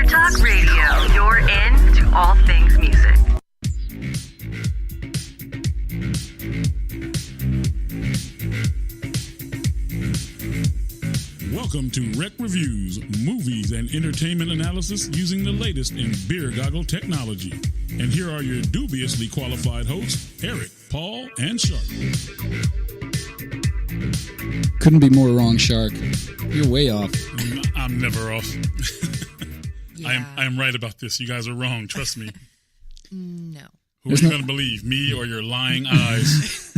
Monster Talk Radio. You're in to all things music. Welcome to Rekt Reviews, movies and entertainment analysis using the latest in beer goggle technology. And here are your dubiously qualified hosts, Erik, Paul, and Shark. Couldn't be more wrong, Shark. You're way off. I'm never off. Yeah. I am right about this. You guys are wrong. Trust me. No. Who are you going to believe, me or your lying eyes?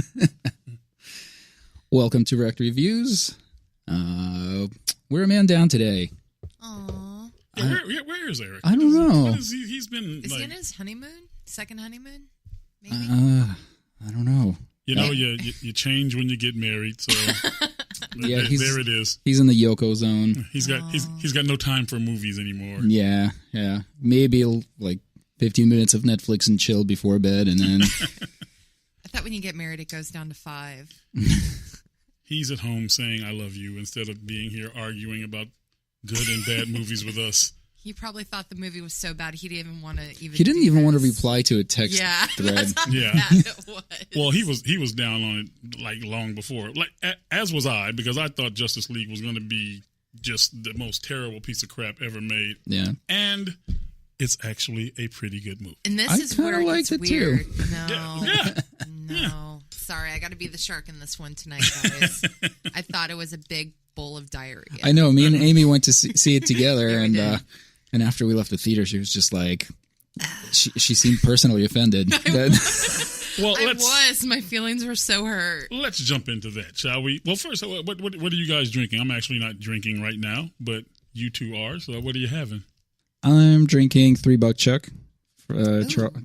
Welcome to Rekt Reviews. We're a man down today. Aww. Where is Erik? I don't know. He's been Is like, he in his honeymoon? Second honeymoon? Maybe? I don't know. you know, you change when you get married. So Yeah, there it is. He's in the Yoko zone. He's got no time for movies anymore. Yeah. Maybe like 15 minutes of Netflix and chill before bed, and then I thought when you get married it goes down to 5. He's at home saying "I love you" instead of being here arguing about good and bad movies with us. He probably thought the movie was so bad he didn't even want to he didn't even want to reply to a text thread. That's how Yeah. bad it was. Well, he was down on it like long before, like as was I, because I thought Justice League was going to be just the most terrible piece of crap ever made. Yeah. And it's actually a pretty good movie. And this I is where it liked gets it too. weird. No. Yeah. No. Sorry, I got to be the shark in this one tonight, guys. I thought it was a big bowl of diarrhea. I know. Me and Amy went to see it together, Yeah, we did. and after we left the theater, she was just like, she seemed personally offended. Well, My feelings were so hurt. let's jump into that, shall we? Well, first, what are you guys drinking? I'm actually not drinking right now, but you two are. So what are you having? I'm drinking $3 Chuck,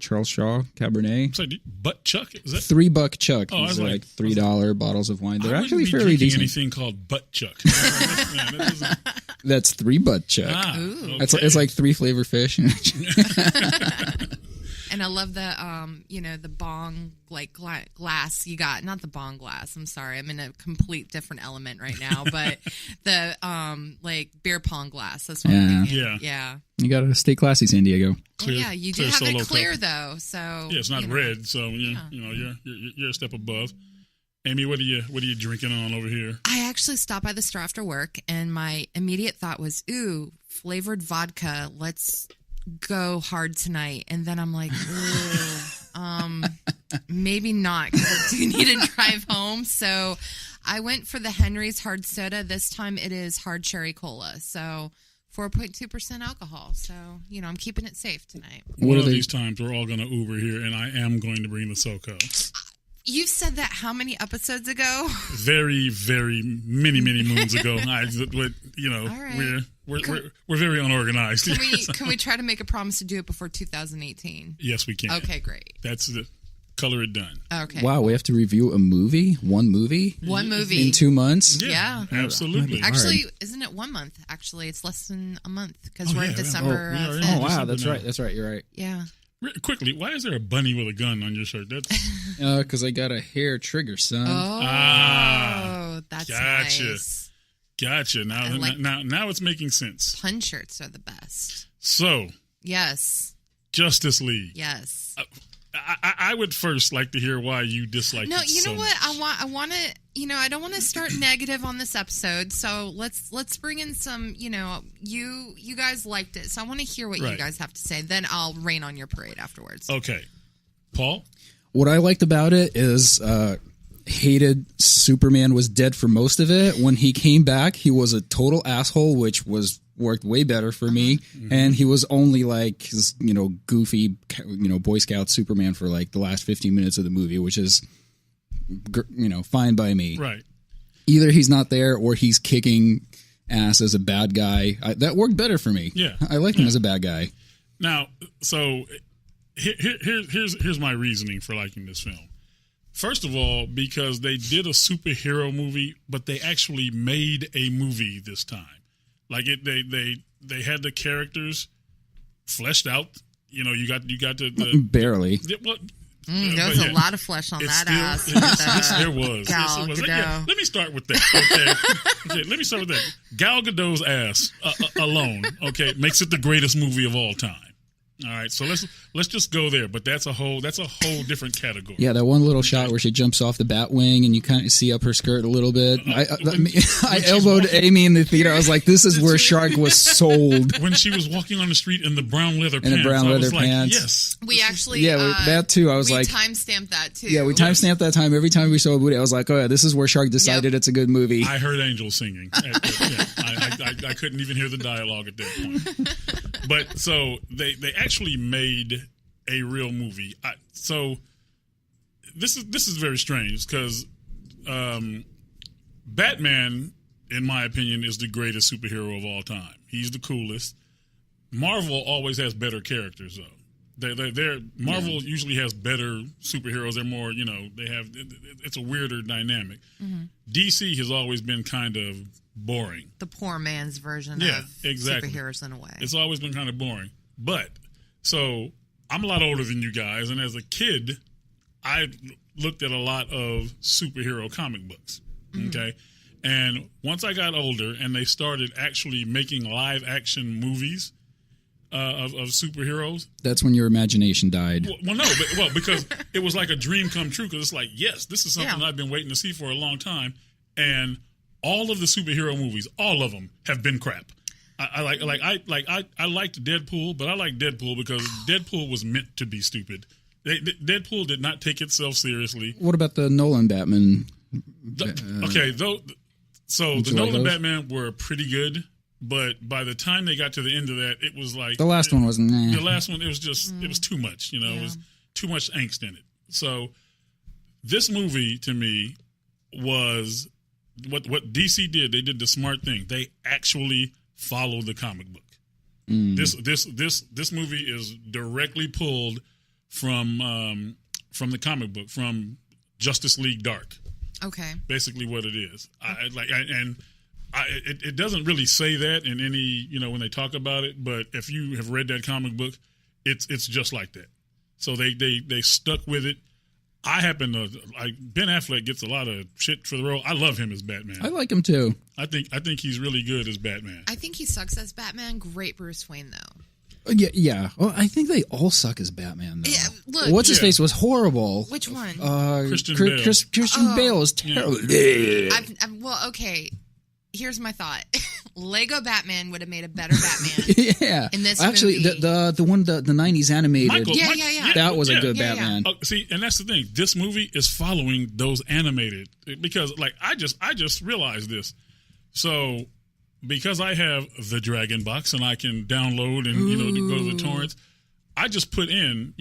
Charles Shaw Cabernet. So, butt chuck? Is that? $3 Chuck. Oh, I was It's like like- $3 bottles of wine. They're I actually wouldn't be fairly drinking decent. anything called butt chuck. That doesn't- That's $3 Chuck. Ooh. It's like 3 flavor fish. And I love the, the bong like glass you got. Not the bong glass. I'm sorry, I'm in a complete different element right now. But the like beer pong glass. That's what I'm thinking. Yeah. You got to stay classy, San Diego. Clear- Yeah, you do clear have solo it clear cup. though. So Yeah, it's not red, so you're a step above. Amy, what are you drinking on over here? I actually stopped by the store after work, and my immediate thought was, "Ooh, flavored vodka. Let's go hard tonight." And then I'm like, "Ooh, maybe not, because I do need to drive home." So I went for the Henry's hard soda. This time it is hard cherry cola. So 4.2% alcohol. So, I'm keeping it safe tonight. One of these times we're all going to Uber here, and I am going to bring the SoCo. You've said that how many episodes ago? Very, very many moons ago. All right. We're very unorganized. Can we try to make a promise to do it before 2018? Yes, we can. Okay, great. That's the color it done. Okay. Wow, we have to review a movie? One movie? One movie. In 2 months? Yeah. Absolutely. Actually, isn't it 1 month? Actually, it's less than a month because we're in December. we are in 5th. Oh, wow, December that's now. right. That's right. You're right. Yeah. Quickly, why is there a bunny with a gun on your shirt? That's Because I got a hair trigger, son. Oh, that's gotcha. nice. Gotcha. Now it's making sense. Pun shirts are the best. So, Yes. Justice League. Yes. I would first like to hear why you dislike No, it you so know what? much. I want to. I don't want to start negative on this episode. So let's bring in some. You guys liked it, so I want to hear what you Right. guys have to say. Then I'll rain on your parade afterwards. Okay. Paul? What I liked about it is hated Superman was dead for most of it. When he came back, he was a total asshole, which worked way better for me. Mm-hmm. And he was only like his, goofy, Boy Scout Superman for like the last 15 minutes of the movie, which is, fine by me. Right. Either he's not there or he's kicking ass as a bad guy. That worked better for me. Yeah. I liked him as a bad guy. Now, so here's my reasoning for liking this film. First of all, because they did a superhero movie, but they actually made a movie this time. Like they had the characters fleshed out. You got the Barely. well, There's a lot of flesh on that ass. Yes, there was. Gal Yes, Gadot. Let me start with that. Okay, let me start with that. Gal Gadot's ass alone, okay, makes it the greatest movie of all time. All right, so let's just go there. But that's a whole different category. Yeah, that one little shot where she jumps off the bat wing and you kind of see up her skirt a little bit. I elbowed Amy in the theater. I was like, "This is where Shark was sold." When she was walking on the street in the brown leather pants, the brown I leather was like, pants. yes, We actually, that too. I was we like, timestamped that too. yeah, we timestamped that time. Every time we saw a booty, I was like, "Oh yeah, this is where Shark decided it's a good movie." I heard angels singing. I couldn't even hear the dialogue at that point. But so they actually made a real movie. So this is very strange because Batman, in my opinion, is the greatest superhero of all time. He's the coolest. Marvel always has better characters though. Marvel usually has better superheroes. They're more, it's a weirder dynamic. Mm-hmm. DC has always been kind of boring. The poor man's version of superheroes in a way. It's always been kind of boring. But, so, I'm a lot older than you guys, and as a kid, I looked at a lot of superhero comic books, okay? And once I got older and they started actually making live-action movies of superheroes... That's when your imagination died. Well, no, because it was like a dream come true, because it's like, yes, this is something I've been waiting to see for a long time, and all of the superhero movies, all of them, have been crap. I liked Deadpool, but I like Deadpool because Deadpool was meant to be stupid. Deadpool did not take itself seriously. What about the Nolan Batman? The Nolan Batman were pretty good, but by the time they got to the end of that, it was like the last one was nah. The last one, it was just it was too much. It was too much angst in it. So this movie to me was what DC did. They did the smart thing. They actually follow the comic book. This movie is directly pulled from the comic book, from Justice League Dark. Okay, basically what it is. It doesn't really say that in any when they talk about it, but if you have read that comic book, it's just like that. So they stuck with it. I happen to Ben Affleck gets a lot of shit for the role. I love him as Batman. I like him too. I think he's really good as Batman. I think he sucks as Batman. Great Bruce Wayne though. Yeah. Well, I think they all suck as Batman though. Yeah, look, what's his face was horrible. Which one? Christian Bale. Christian Bale is terrible. Yeah. Well, okay. Here's my thought. Lego Batman would have made a better Batman. Yeah. In this actually, movie. the one the 90s animated. Yeah. That was a good Batman. See, and that's the thing. This movie is following those animated because, I just realized this. So, because I have the Dragon Box and I can download and go to the torrents, I just put in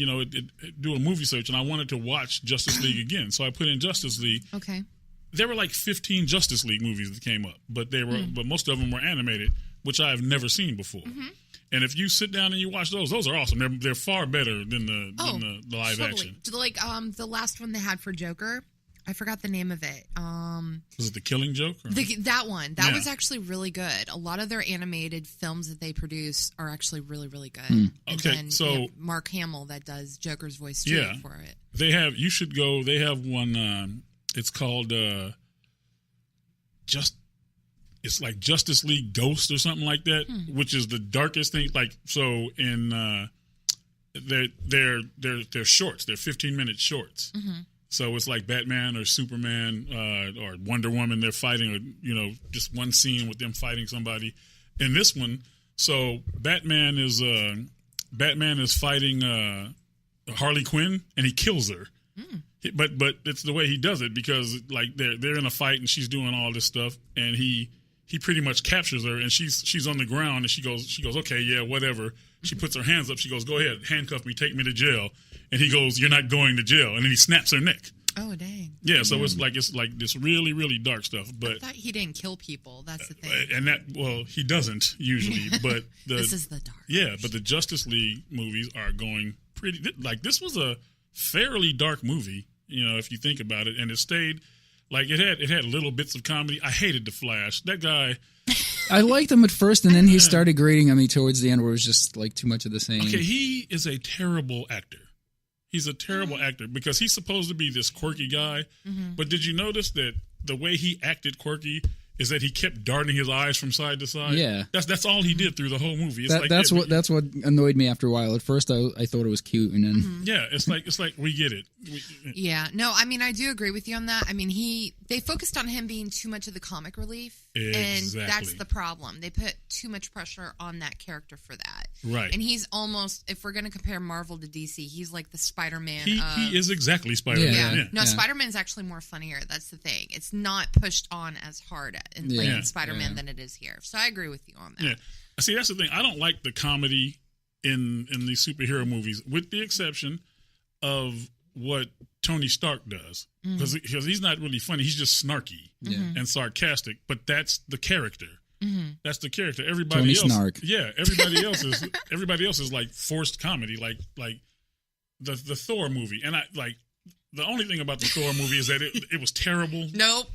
do a movie search and I wanted to watch Justice League again. So I put in Justice League. Okay. There were like 15 Justice League movies that came up, but but most of them were animated, which I have never seen before. Mm-hmm. And if you sit down and you watch those are awesome. They're far better than the live action. Like the last one they had for Joker, I forgot the name of it. Was it The Killing Joke? That one. That was actually really good. A lot of their animated films that they produce are actually really, really good. And okay, so Mark Hamill that does Joker's voice too for it. They have. You should go. They have one. It's called it's like Justice League Ghost or something like that, which is the darkest thing. Like in they're shorts. They're 15-minute shorts. Mm-hmm. So it's like Batman or Superman or Wonder Woman. They're fighting, just one scene with them fighting somebody. In this one, so Batman is fighting Harley Quinn and he kills her. Mm. But it's the way he does it because they're in a fight and she's doing all this stuff and he pretty much captures her and she's on the ground and she goes okay, yeah, whatever. She puts her hands up. She goes, go ahead, handcuff me, take me to jail. And he goes, you're not going to jail. And then he snaps her neck. Oh dang! Yeah, so it's like this really, really dark stuff. But I thought he didn't kill people. That's the thing. And he doesn't usually. But this is the dark. Yeah, but the Justice League movies are going pretty. This was a fairly dark movie, if you think about it, and it stayed it had little bits of comedy. I hated the Flash. That guy. I liked him at first, and then he started grating on me towards the end, where it was just too much of the same. Okay, he is a terrible actor. He's a terrible actor because he's supposed to be this quirky guy. But did you notice that the way he acted quirky is that he kept darting his eyes from side to side? Yeah. That's all he did through the whole movie. It's That's what annoyed me after a while. At first, I thought it was cute, and then yeah, it's like we get it. Yeah, no, I mean, I do agree with you on that. I mean, they focused on him being too much of the comic relief, and that's the problem. They put too much pressure on that character for that, right? And he's almost, if we're going to compare Marvel to DC, he's like the Spider-Man. He is exactly Spider-Man. Yeah. No, Spider-Man's actually more funnier. That's the thing. It's not pushed on as hard in Spider-Man than it is here. So I agree with you on that. Yeah, see, that's the thing. I don't like the comedy in these superhero movies, with the exception of what Tony Stark does, because he's not really funny. He's just snarky and sarcastic. But that's the character. That's the character. Everybody Tony else, Snark. yeah. Everybody else is like forced comedy, like the Thor movie. And I like the only thing about the Thor movie is that it was terrible. Nope.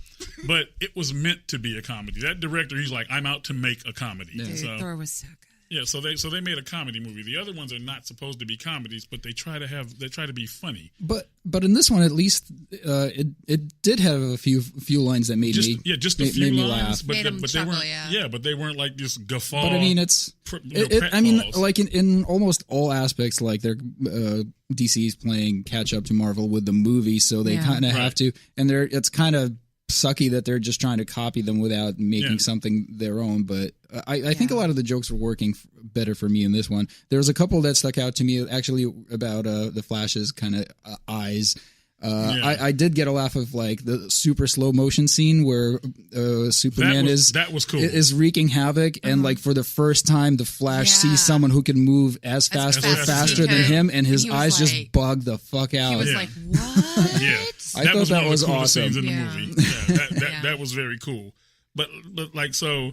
But it was meant to be a comedy. That director, he's like, I'm out to make a comedy. Yeah. Dude, So, Thor was so good. yeah, so they made a comedy movie. The other ones are not supposed to be comedies, but they try to be funny. But in this one, at least, it did have a few lines that made me just a made few me lines, laugh. but Made 'em they chuckle, weren't. yeah. But they weren't like this guffaw. But I mean, it's like in almost all aspects, like they're DC's playing catch up to Marvel with the movie, so they kind of have to, and it's kind of sucky that they're just trying to copy them without making something their own. But I think a lot of the jokes were working better for me in this one. There was a couple that stuck out to me actually about the Flash's kind of eyes. I did get a laugh of like the super slow motion scene where Superman that was cool. is wreaking havoc, and like for the first time, the Flash sees someone who can move as fast or faster than him, and his eyes just bug the fuck out. He was like, "What?" Yeah, I thought that was awesome. Scenes in the movie. Yeah, that was very cool. But like, so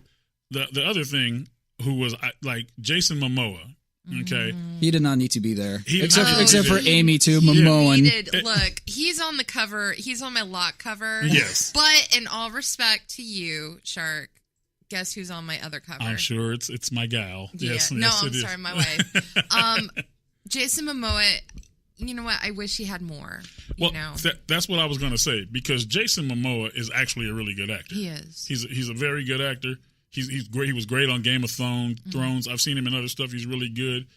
the other thing, who was like Jason Momoa. Okay, he did not need to be there, He except for Amy too. He Momoan. Look, he's on the cover. He's on my lock cover. Yes. But in all respect to you, Shark, guess who's on my other cover? I'm sure it's my gal. Yeah. Yes, No, yes, I'm it is. sorry, my wife. Jason Momoa. You know what? I wish he had more. Well, you know? that's what I was going to say, because Jason Momoa is actually a really good actor. He is. He's a very good actor. He's great. He was great on Game of Thrones. I've seen him in other stuff. He's really good.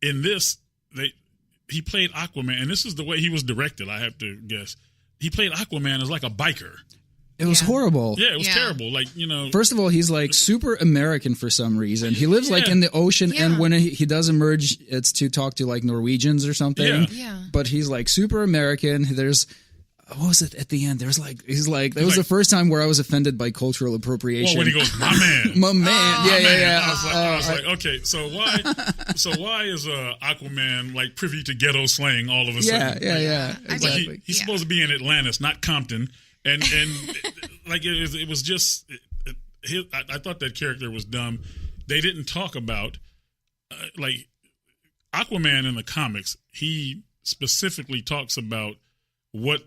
In this, he played Aquaman, and this is the way he was directed, I have to guess. He played Aquaman as like a biker. It was horrible. Yeah, it was terrible. Like, First of all, he's like super American for some reason. He lives like in the ocean, and when he does emerge, it's to talk to like Norwegians or something. Yeah. But he's like super American. There's what was it at the end? There's like that was the first time where I was offended by cultural appropriation. Well, when he goes, my man, my man, yeah. I was like, okay, so why is Aquaman like privy to ghetto slang all of a sudden? Yeah. Exactly. He's supposed to be in Atlantis, not Compton, and like it was just. I thought that character was dumb. They didn't talk about like Aquaman in the comics. He specifically talks about what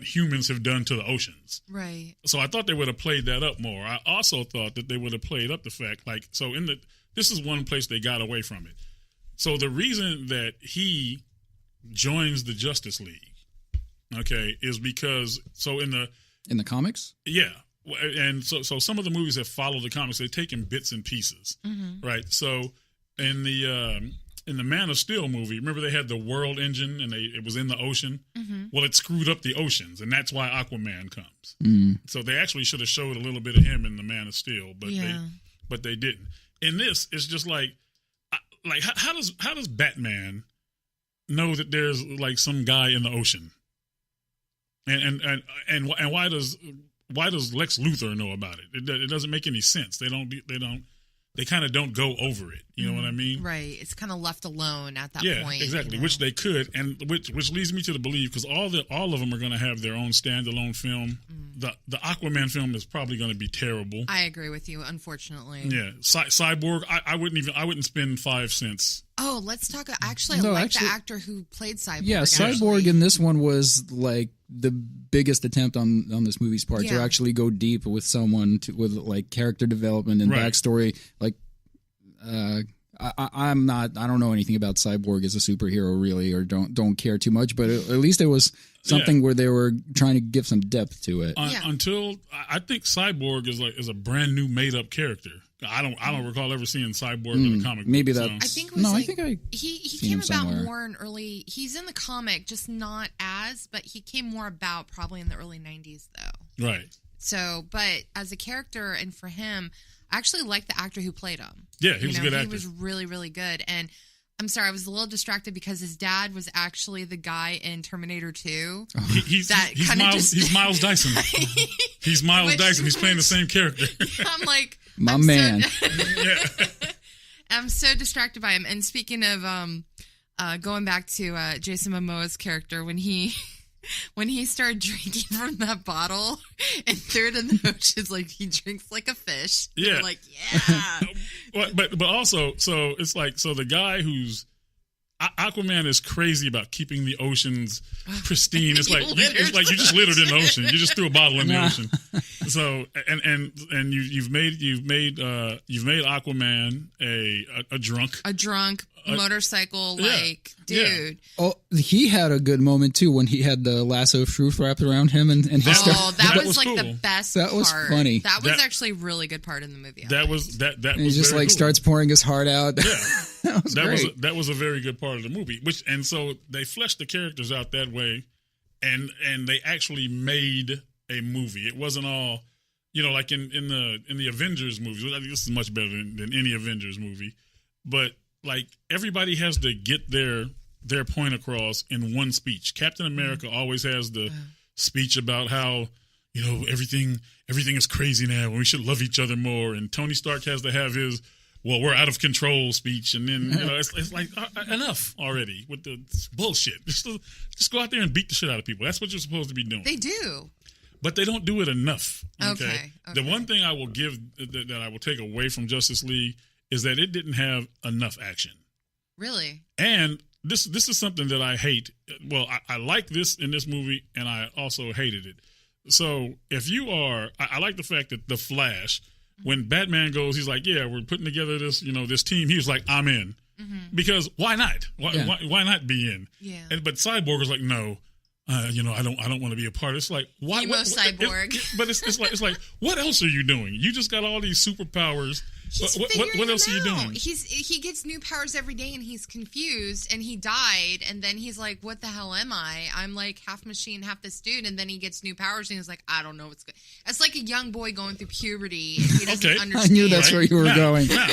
humans have done to the oceans. Right. So I thought they would have played that up more. I also thought that they would have played up the fact, like, so this is one place they got away from it. So the reason that he joins the Justice League, okay, is because, so in the comics? Yeah. And so some of the movies have followed the comics. They've taken bits and pieces, right? So in the Man of Steel movie, remember they had the world engine and it was in the ocean? Well, it screwed up the oceans, and that's why Aquaman comes. So they actually should have showed a little bit of him in the Man of Steel, but they didn't. In this, it's just like how does Batman know that there's like some guy in the ocean? And why does Lex Luthor know about it? It doesn't make any sense. They kind of don't go over it. You know what I mean? Right. It's kind of left alone at that point. Yeah, exactly. You know? Which they could, and which leads me to the belief, because all of them are going to have their own standalone film. The Aquaman film is probably going to be terrible. I agree with you, unfortunately. Yeah, Cyborg. I wouldn't spend 5 cents. Oh, let's talk. Actually, I like the actor who played Cyborg. Yeah, Cyborg in this one was like the biggest attempt on this movie's part to actually go deep with someone with like character development and backstory. Like, I'm not. I don't know anything about Cyborg as a superhero really, or don't care too much. But at least it was something where they were trying to give some depth to it. Until I think Cyborg is a brand new made up character. I don't recall ever seeing Cyborg in a comic. Maybe book, that. I think he seen came him about somewhere. more in early. He's in the comic, just not as, but he came more about probably in the early 90s though. Right. So, but as a character and for him, I actually like the actor who played him. Yeah, he was a good actor. He was really, really good. And I'm sorry, I was a little distracted because his dad was actually the guy in Terminator 2. He's Miles Dyson. He's Miles Dyson. He's playing the same character. I'm like, my man. I'm so distracted by him. And speaking of going back to Jason Momoa's character, when he started drinking from that bottle and threw it in the ocean, like he drinks like a fish. Yeah. We're like, yeah. but also, so it's like, so the guy who's Aquaman is crazy about keeping the ocenes pristine. It's like you just littered in the ocean. You just threw a bottle in the ocean. So and you've made Aquaman a drunk motorcycle dude. Yeah. Oh, he had a good moment too when he had the lasso of truth wrapped around him, and he started. That was like cool. the best. That was part. funny. That was actually a really good part in the movie. That was and he just very cool. starts pouring his heart out. Yeah, that was great. That was a very good part of the movie. And so they fleshed the characters out that way, and they actually made a movie. It wasn't all, like in the Avengers movies. I think this is much better than any Avengers movie, but like everybody has to get their point across in one speech. Captain America always has the speech about how everything is crazy now and we should love each other more. And Tony Stark has to have his we're out of control speech. And then it's like enough already with the bullshit. Just go out there and beat the shit out of people. That's what you're supposed to be doing. They do. But they don't do it enough. Okay. The one thing I will give that I will take away from Justice League is that it didn't have enough action. Really? And this is something that I hate. Well, I like this in this movie, and I also hated it. So if you are, I like the fact that the Flash, when Batman goes, he's like, yeah, we're putting together this, this team. He was like, I'm in. Mm-hmm. Because why not? Why not be in? Yeah. But Cyborg was like, no. I don't want to be a part. It's like why? Cyborg. But it's like what else are you doing? You just got all these superpowers. What else are you doing? He gets new powers every day, and he's confused. And he died, and then he's like, "What the hell am I? I'm like half machine, half this dude." And then he gets new powers, and he's like, "I don't know what's good." It's like a young boy going through puberty, and he doesn't understand. I knew that's where you were going. Now,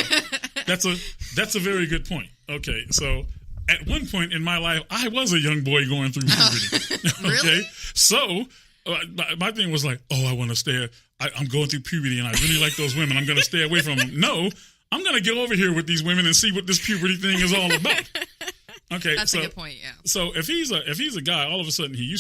that's a very good point. Okay, so. At one point in my life, I was a young boy going through puberty. Really? Okay, so my thing was like, I want to stay. I'm going through puberty, and I really like those women. I'm going to stay away from them. No, I'm going to get over here with these women and see what this puberty thing is all about. Okay, that's a good point. Yeah. So if he's a guy, all of a sudden he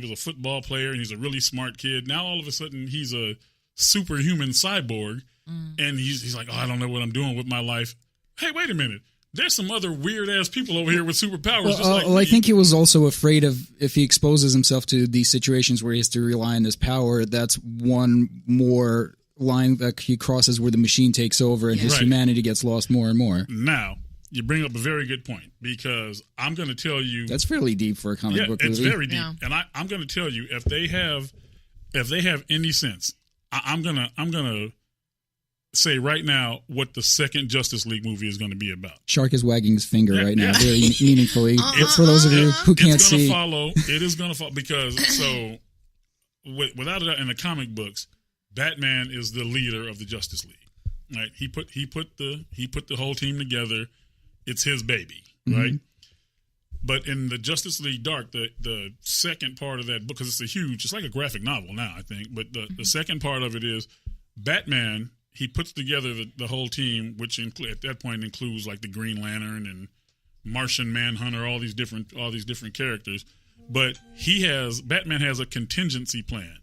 was a football player and he's a really smart kid. Now all of a sudden he's a superhuman cyborg, and he's like, I don't know what I'm doing with my life. Hey, wait a minute. There's some other weird-ass people over here with superpowers. I think he was also afraid of if he exposes himself to these situations where he has to rely on this power, that's one more line that he crosses where the machine takes over and his humanity gets lost more and more. Now, you bring up a very good point because I'm going to tell you... That's fairly deep for a comic book movie. It's very deep. Yeah. And I'm going to tell you, if they have any sense, I'm going to say right now what the second Justice League movie is going to be about. Shark is wagging his finger right now, very meaningfully. For those of you who can't see, it is going to follow because without a doubt, in the comic books, Batman is the leader of the Justice League. Right? He put the whole team together. It's his baby, right? But in the Justice League Dark, the second part of that book, because it's like a graphic novel now, I think. But the second part of it is Batman. He puts together the whole team, which at that point includes like the Green Lantern and Martian Manhunter, all these different characters. But Batman has a contingency plan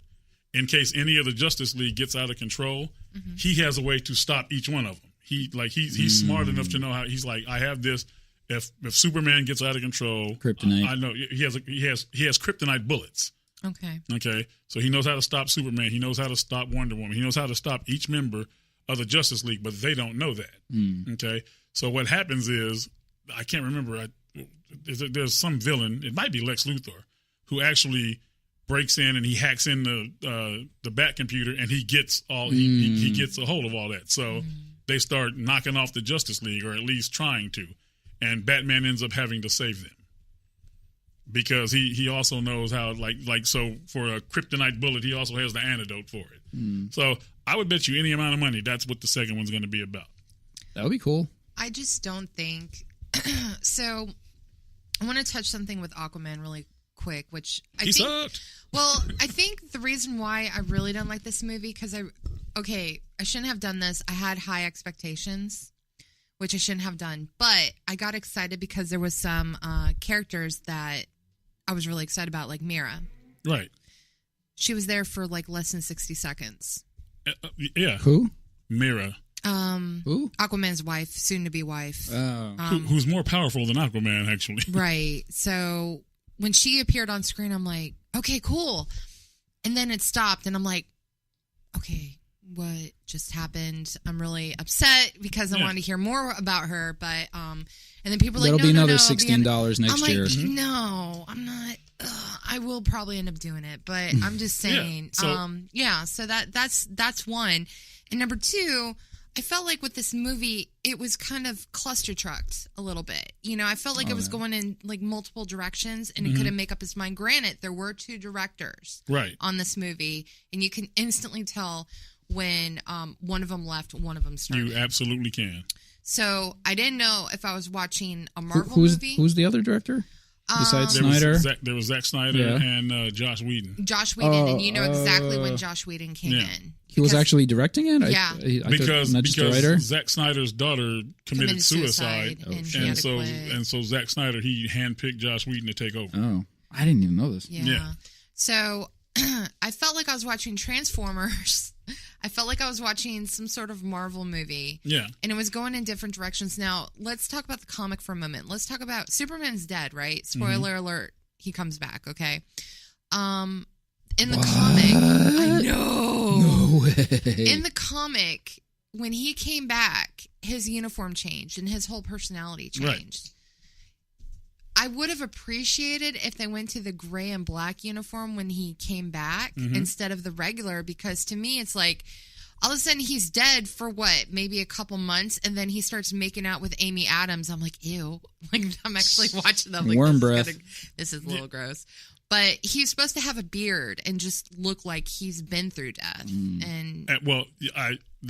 in case any of the Justice League gets out of control. Mm-hmm. He has a way to stop each one of them. He's smart enough to know how. He's like, I have this. If Superman gets out of control, kryptonite. I know he has kryptonite bullets. Okay. So he knows how to stop Superman. He knows how to stop Wonder Woman. He knows how to stop each member of the Justice League, but they don't know that. Okay. So what happens is, I can't remember. There's some villain. It might be Lex Luthor, who actually breaks in and he hacks in the Bat computer, and he gets he gets a hold of all that. So they start knocking off the Justice League, or at least trying to, and Batman ends up having to save them because he also knows how so for a kryptonite bullet, he also has the antidote for it. So I would bet you any amount of money that's what the second one's going to be about. That would be cool. I just don't think so. I want to touch something with Aquaman really quick, which I think sucked. Well, I think the reason why I really don't like this movie, because I shouldn't have done this. I had high expectations, which I shouldn't have done, but I got excited because there was some characters that I was really excited about, like Mira. Right. She was there for like less than 60 seconds. Yeah. Who? Mira. Who? Aquaman's wife, soon-to-be wife. Who's more powerful than Aquaman, actually. Right. So when she appeared on screen, I'm like, okay, cool. And then it stopped, and I'm like, okay, what just happened? I'm really upset because I wanted to hear more about her, but and then people are like, that'll be another $16 next year. I'm like, no, I'm not. I will probably end up doing it, but I'm just saying. So that's one, and number two, I felt like with this movie, it was kind of cluster trucked a little bit. You know, I felt like it was going in like multiple directions, and it couldn't make up its mind. Granted, there were two directors on this movie, and you can instantly tell when one of them left, one of them started. You absolutely can. So I didn't know if I was watching a Marvel movie. Who's the other director? Besides Snyder? There was Zack Snyder and Josh Whedon. Josh Whedon, and you know exactly when Josh Whedon came in. He was actually directing it? Yeah. Because not just a writer? Zack Snyder's daughter committed suicide. And so Zack Snyder, he handpicked Josh Whedon to take over. Oh, I didn't even know this. Yeah. So I felt like I was watching Transformers. I felt like I was watching some sort of Marvel movie. Yeah. And it was going in different directions. Now, let's talk about the comic for a moment. Let's talk about Superman's dead, right? Spoiler alert, he comes back, okay? In the comic, I know. No way. In the comic, when he came back, his uniform changed and his whole personality changed. Right. I would have appreciated if they went to the gray and black uniform when he came back instead of the regular, because to me, it's like all of a sudden he's dead for what, maybe a couple months, and then he starts making out with Amy Adams. I'm like, ew. Like, I'm actually watching them. Like, warm breath. This is a little gross. But he's supposed to have a beard and just look like he's been through death. And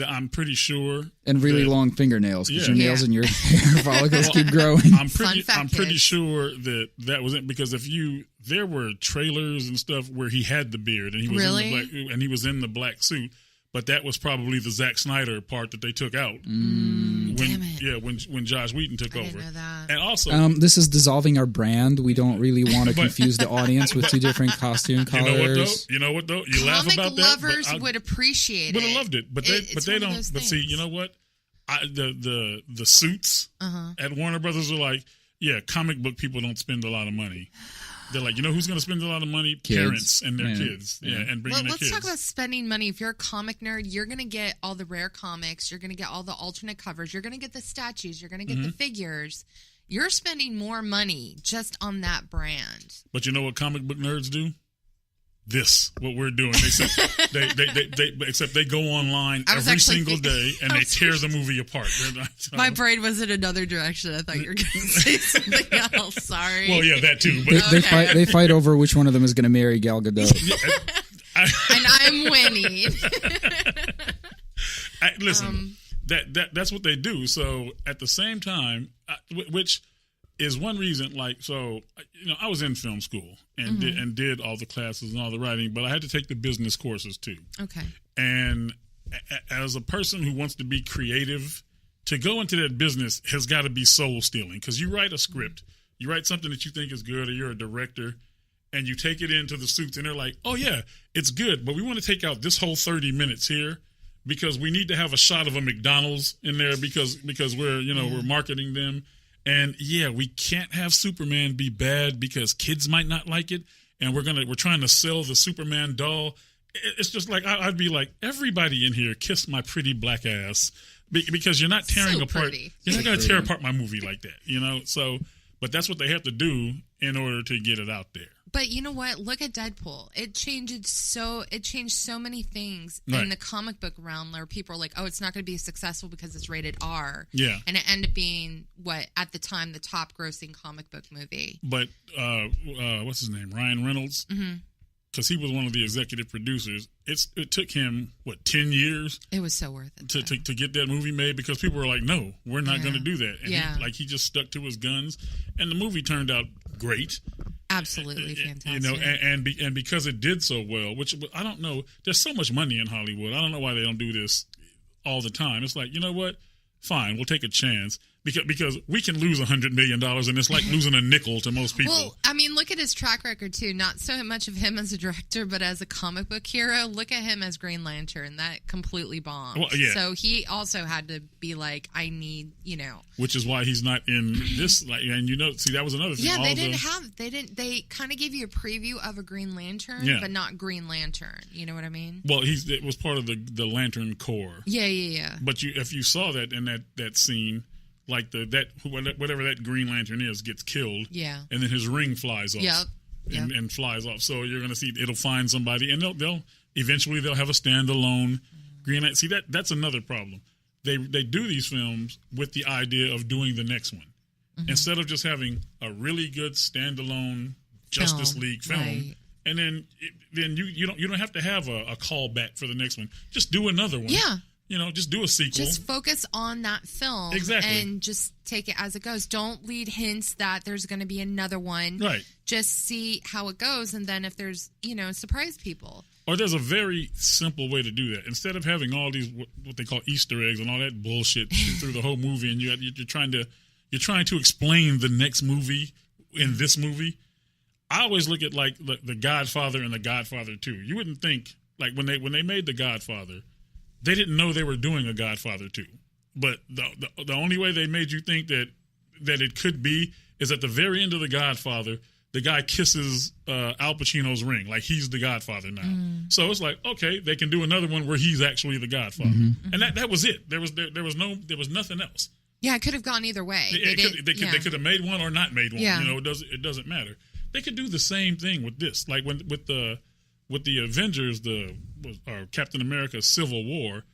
I'm pretty sure. And really long fingernails, because your nails and your hair follicles keep growing. I'm pretty sure that was it, because there were trailers and stuff where he had the beard and he was in the black suit. But that was probably the Zack Snyder part that they took out. Damn it. Yeah, when Josh Whedon took over. Didn't know that. And also, this is dissolving our brand. We don't really want to confuse the audience with two different costume colors. You know what though? You laugh about that. Comic lovers would appreciate it. Would have loved it, but they don't. But see, you know what? The suits at Warner Brothers are like, yeah, comic book people don't spend a lot of money. They're like, you know who's going to spend a lot of money? Kids. Parents and their kids. Yeah, and bringing their kids. Let's talk about spending money. If you're a comic nerd, you're going to get all the rare comics. You're going to get all the alternate covers. You're going to get the statues. You're going to get the figures. You're spending more money just on that brand. But you know what comic book nerds do? This, what we're doing. They said, except they go online every single day and they tear the movie apart. My brain was in another direction. I thought you were going to say something else. Sorry. Well, yeah, that too. But they fight over which one of them is going to marry Gal Gadot. And I'm winning. Listen, that's what they do. So at the same time, which is one reason, like, so, you know, I was in film school and did all the classes and all the writing, but I had to take the business courses too. Okay. And as a person who wants to be creative, to go into that business has got to be soul stealing, because you write a script, you write something that you think is good, or you're a director, and you take it into the suits and they're like, oh yeah, it's good, but we want to take out this whole 30 minutes here because we need to have a shot of a McDonald's in there because we're, you know, we're marketing them. And yeah, we can't have Superman be bad because kids might not like it, and we're trying to sell the Superman doll. It's just like I'd be like, everybody in here, kiss my pretty black ass. because you're not tearing So apart. pretty. You're not going to tear apart my movie like that, So, but that's what they have to do in order to get it out there. But you know what? Look at Deadpool. It changed so many things in the comic book realm where people are like, oh, it's not going to be successful because it's rated R. Yeah. And it ended up being what at the time the top grossing comic book movie. But what's his name? Ryan Reynolds. Because he was one of the executive producers. It took him 10 years. It was so worth it to get that movie made because people were like, no, we're not going to do that. And he just stuck to his guns, and the movie turned out great. Absolutely fantastic. And because it did so well, which I don't know, there's so much money in Hollywood. I don't know why they don't do this all the time. It's like, you know what? Fine, we'll take a chance. Because we can lose $100 million, and it's like losing a nickel to most people. Well, I mean, look at his track record, too. Not so much of him as a director, but as a comic book hero. Look at him as Green Lantern. That completely bombed. Well, yeah. So he also had to be like, I need, Which is why he's not in this. And see, that was another thing. Yeah, they kind of gave you a preview of a Green Lantern, but not Green Lantern. You know what I mean? Well, it was part of the Lantern Corps. Yeah. But if you saw that in that scene, like whatever that Green Lantern is gets killed, and then his ring flies off, and flies off. So you're going to see it'll find somebody, and they'll eventually have a standalone Green Lantern. See that's another problem. They do these films with the idea of doing the next one instead of just having a really good standalone Justice League film, right. And then you don't have to have a callback for the next one. Just do another one. Yeah. Just do a sequel. Just focus on that film. Exactly. And just take it as it goes. Don't lead hints that there's going to be another one. Right. Just see how it goes. And then if there's, surprise people. Or there's a very simple way to do that. Instead of having all these, what they call Easter eggs and all that bullshit through the whole movie, and you're trying to explain the next movie in this movie. I always look at like the Godfather and the Godfather 2. You wouldn't think, like when they made the Godfather, they didn't know they were doing a Godfather 2. But the only way they made you think that it could be is at the very end of the Godfather, the guy kisses Al Pacino's ring, like he's the Godfather now. So it's like, okay, they can do another one where he's actually the Godfather, and that was it. There was nothing else. Yeah, it could have gone either way. They could have made one or not made one. Yeah. It doesn't matter. They could do the same thing with this, like with the Avengers, or Captain America: Civil War.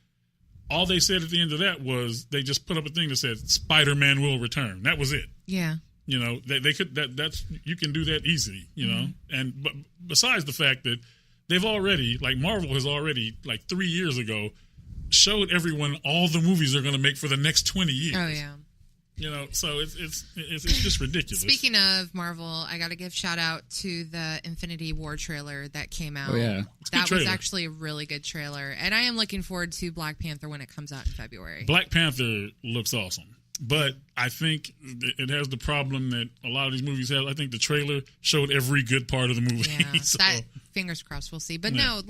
All they said at the end of that was they just put up a thing that said Spider-Man will return. That was it. Yeah. They could that's you can do that easily, And but besides the fact that they've already, like Marvel has already, like 3 years ago, showed everyone all the movies they're going to make for the next 20 years. Oh yeah. So it's just ridiculous. Speaking of Marvel, I got to give shout out to the Infinity War trailer that came out. Oh yeah, that was actually a really good trailer, and I am looking forward to Black Panther when it comes out in February. Black Panther looks awesome, but I think it has the problem that a lot of these movies have. I think the trailer showed every good part of the movie. Yeah, so, fingers crossed, we'll see. But no,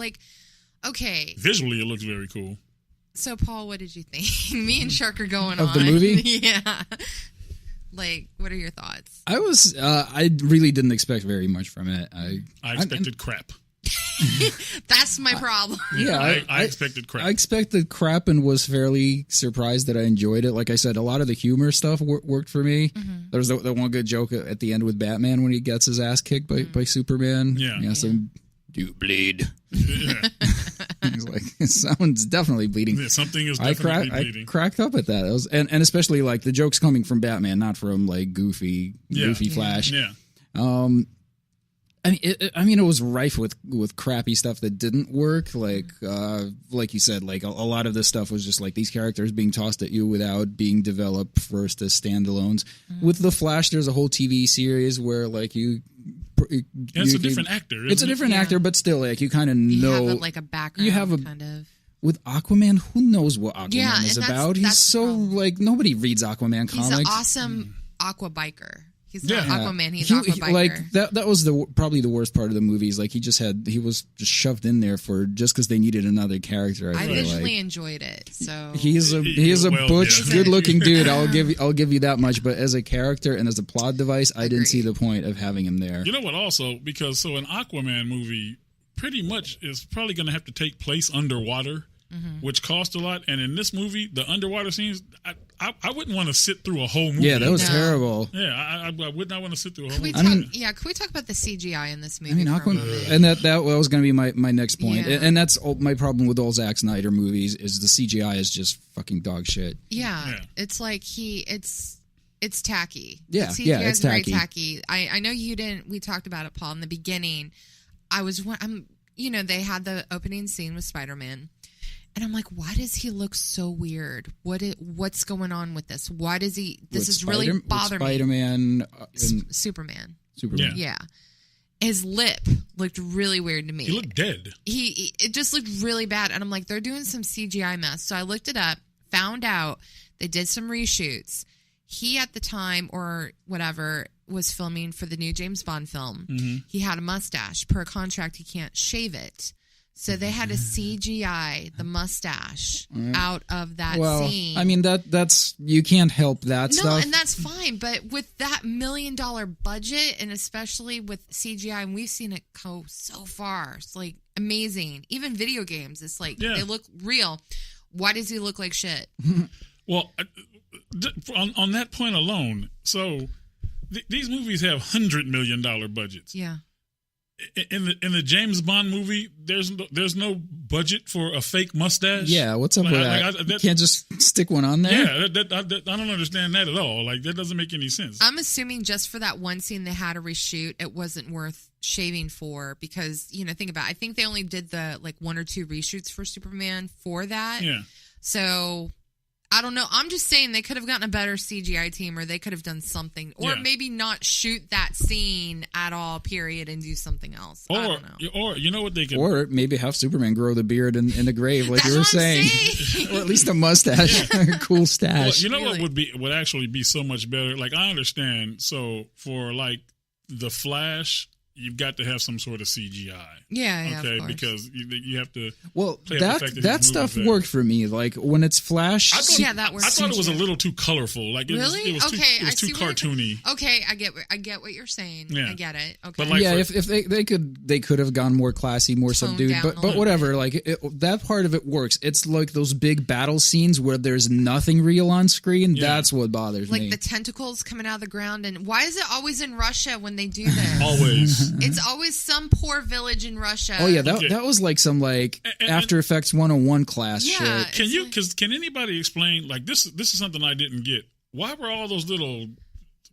okay, visually it looks very cool. So, Paul, what did you think? Me and Shark are going of on. the movie? Yeah. What are your thoughts? I really didn't expect very much from it. I expected crap. That's my problem. I expected crap. I expected crap and was fairly surprised that I enjoyed it. Like I said, a lot of the humor stuff worked for me. Mm-hmm. There's the one good joke at the end with Batman when he gets his ass kicked by Superman. Yeah. So, do you bleed? Yeah. He's like, someone's definitely bleeding. Yeah, something is definitely bleeding. I cracked up at that. It was, and especially like the jokes coming from Batman, not from like Goofy Flash. Yeah. I mean, it was rife with crappy stuff that didn't work. Like you said, like a lot of this stuff was just like these characters being tossed at you without being developed first as standalones. Mm-hmm. With the Flash, there's a whole TV series where like it's a different actor. It's a different actor, but still, like you kind of know, have a background. You have kind of. With Aquaman, who knows what Aquaman is about? He's so like nobody reads Aquaman comics. He's an awesome aqua biker. He's not Aquaman. He's aqua biker. Like that was probably the worst part of the movie. Is like he was just shoved in there for just because they needed another character. I visually enjoyed it. So he is a butch, good-looking dude. I'll give you that much. But as a character and as a plot device, I didn't see the point of having him there. You know what? Also, because an Aquaman movie pretty much is probably going to have to take place underwater. which cost a lot. And in this movie, the underwater scenes, I wouldn't want to sit through a whole movie. Yeah, that was terrible. Yeah, I would not want to sit through a whole movie. Can we talk about the CGI in this movie? I mean, Aquaman, and that was going to be my next point. Yeah. And that's my problem with all Zack Snyder movies is the CGI is just fucking dog shit. Yeah. It's like it's tacky. Yeah, CGI yeah, it's is very tacky. tacky. I know you didn't. We talked about it, Paul, in the beginning. They had the opening scene with Spider-Man, and I'm like, why does he look so weird? What's going on with this? Why does he? This is really bothering me. Spider-Man, Superman. Yeah. His lip looked really weird to me. He looked dead. It just looked really bad, and I'm like, they're doing some CGI mess. So I looked it up, found out they did some reshoots. He, at the time, or whatever, was filming for the new James Bond film. Mm-hmm. He had a mustache. Per contract, he can't shave it. So they had to CGI the mustache out of that scene. I mean, that's you can't help that stuff. No, and that's fine. But with that $1 million budget, and especially with CGI, and we've seen it go so far, it's like amazing. Even video games, it's like they look real. Why does he look like shit? Well, on that point alone, so these movies have $100 million budgets. Yeah. In the James Bond movie, there's no budget for a fake mustache. Yeah, what's up with that? You can't just stick one on there? Yeah, I don't understand that at all. Like, that doesn't make any sense. I'm assuming just for that one scene they had to reshoot, it wasn't worth shaving for, because, think about it. I think they only did the, 1 or 2 reshoots for Superman for that. Yeah. So, I don't know. I'm just saying they could have gotten a better CGI team, or they could have done something, or maybe not shoot that scene at all, period, and do something else. I don't know. Or you know what they could, or maybe have Superman grow the beard in the grave, like you were saying, or at least a mustache, a cool stash. Well, what would actually be so much better? Like, I understand. So for the Flash, you've got to have some sort of CGI. Yeah, okay, of course. because you have to. Well, that stuff worked for me. Like when it's Flash. That works. I thought it was a little too colorful. Like it really? it was too cartoony. Okay, I get what you're saying. Yeah. I get it. Okay. But if they could have gone more classy, more subdued. But whatever. Like that part of it works. It's like those big battle scenes where there's nothing real on screen. Yeah. That's what bothers me. Like the tentacles coming out of the ground. And why is it always in Russia when they do this? Always. It's always some poor village in Russia. Oh yeah, that was like some After Effects 101 class shit. Can anybody explain, like, this is something I didn't get. Why were all those little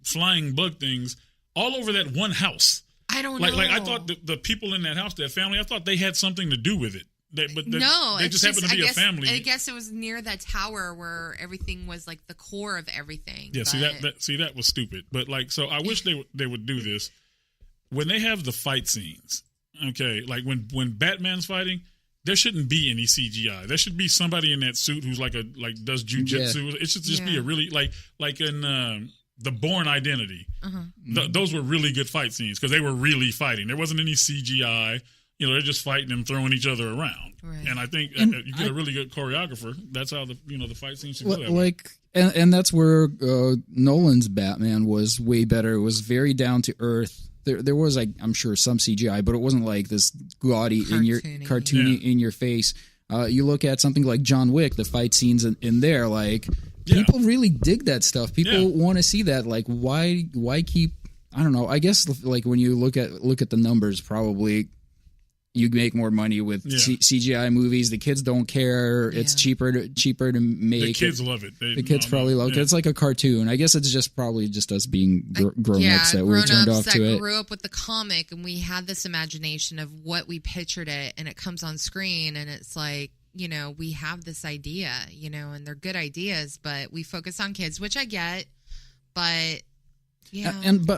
flying bug things all over that one house? I don't know. Like I thought the people in that house, that family, I thought they had something to do with it. They just happened to be a family. I guess it was near that tower where everything was like the core of everything. Yeah, that was stupid. But so I wish they would do this. When they have the fight scenes, okay, like when Batman's fighting, there shouldn't be any CGI. There should be somebody in that suit who's does jujitsu. Yeah. It should just be a really like in the Bourne Identity. Uh-huh. Those were really good fight scenes because they were really fighting. There wasn't any CGI. They're just fighting and throwing each other around. Right. And I think you get a really good choreographer. That's how the fight scenes should go. And that's where Nolan's Batman was way better. It was very down to earth. There was I'm sure some CGI, but it wasn't like this gaudy cartoony in your face. You look at something like John Wick, the fight scenes in there, people really dig that stuff. People want to see that. Like why keep? I don't know. I guess when you look at the numbers, probably you make more money with CGI movies. The kids don't care. Yeah. It's cheaper to make. The kids love it. The kids probably love it. It's like a cartoon. I guess it's probably just us being grown-ups that we turned off to it. Grew up with the comic, and we had this imagination of what we pictured it, and it comes on screen, and it's like, we have this idea, and they're good ideas, but we focus on kids, which I get, but... Yeah.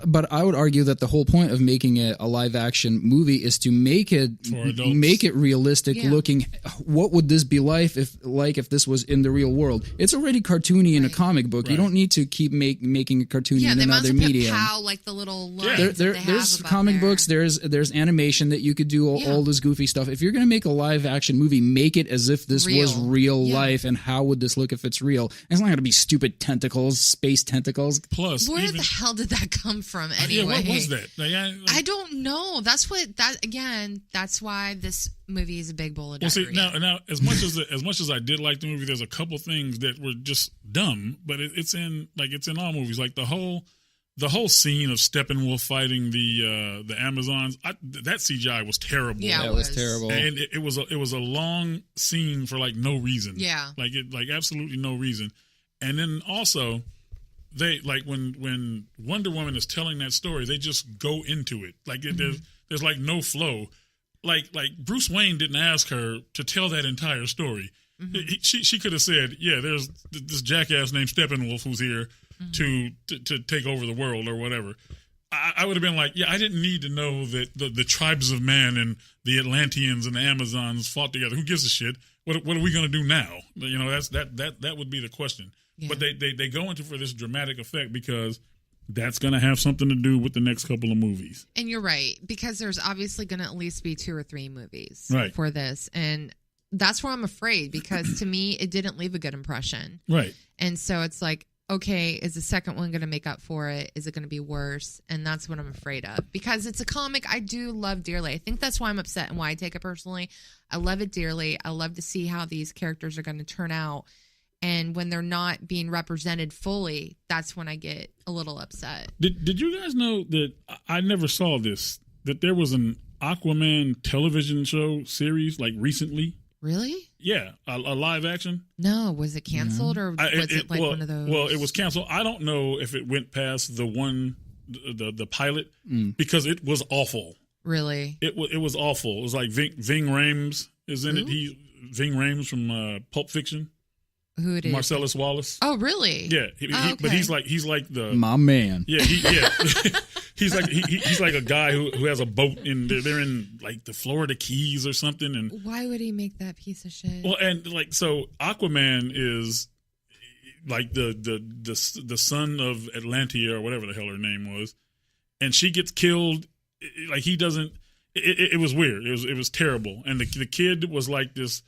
But I would argue that the whole point of making it a live action movie is to make it realistic looking. What would this be like if this was in the real world? It's already cartoony in a comic book. Right. You don't need to keep making it cartoony in another medium. Like the little lines there's comic books. There's animation that you could do all this goofy stuff. If you're going to make a live action movie, make it as if this was real life. And how would this look if it's real? And it's not going to be stupid tentacles, space tentacles. Plus, where the hell did did that come from anyway? What was that? I don't know. That's why this movie is a big bowl of diarrhea. See, now, as much as I did like the movie, there's a couple things that were just dumb, but it's in all movies. Like the whole scene of Steppenwolf fighting the Amazons, that CGI was terrible. Yeah, it was terrible, and it was a long scene for like no reason. Yeah, like absolutely no reason. And then also, they like when Wonder Woman is telling that story, they just go into it. Like there's like no flow. Like Bruce Wayne didn't ask her to tell that entire story. Mm-hmm. She could have said, "Yeah, there's this jackass named Steppenwolf who's here to take over the world or whatever." I would have been like, "Yeah, I didn't need to know that the tribes of man and the Atlanteans and the Amazons fought together. Who gives a shit? What are we going to do now?" You know, that would be the question. Yeah. But they go into for this dramatic effect because that's going to have something to do with the next couple of movies. And you're right, because there's obviously going to at least be 2 or 3 movies for this. And that's where I'm afraid, because to me, it didn't leave a good impression. Right. And so it's like, okay, is the second one going to make up for it? Is it going to be worse? And that's what I'm afraid of, because it's a comic I do love dearly. I think that's why I'm upset and why I take it personally. I love it dearly. I love to see how these characters are going to turn out. And when they're not being represented fully, that's when I get a little upset. Did you guys know that I never saw this, that there was an Aquaman television show series like recently? Really? Yeah, a live action. No, was it canceled or was it one of those? Well, it was canceled. I don't know if it went past the pilot because it was awful. Really? It was awful. It was like Ving Rhames is in it. Ving Rhames from Pulp Fiction. Who it is? Marcellus Wallace. Oh, really? Yeah, okay. But he's like the my man. Yeah, he's like a guy who has a boat and they're in like the Florida Keys or something. And why would he make that piece of shit? Well, and like so, Aquaman is like the son of Atlantia or whatever the hell her name was, and she gets killed. Like he doesn't. It was weird. It was terrible. And the kid was like this.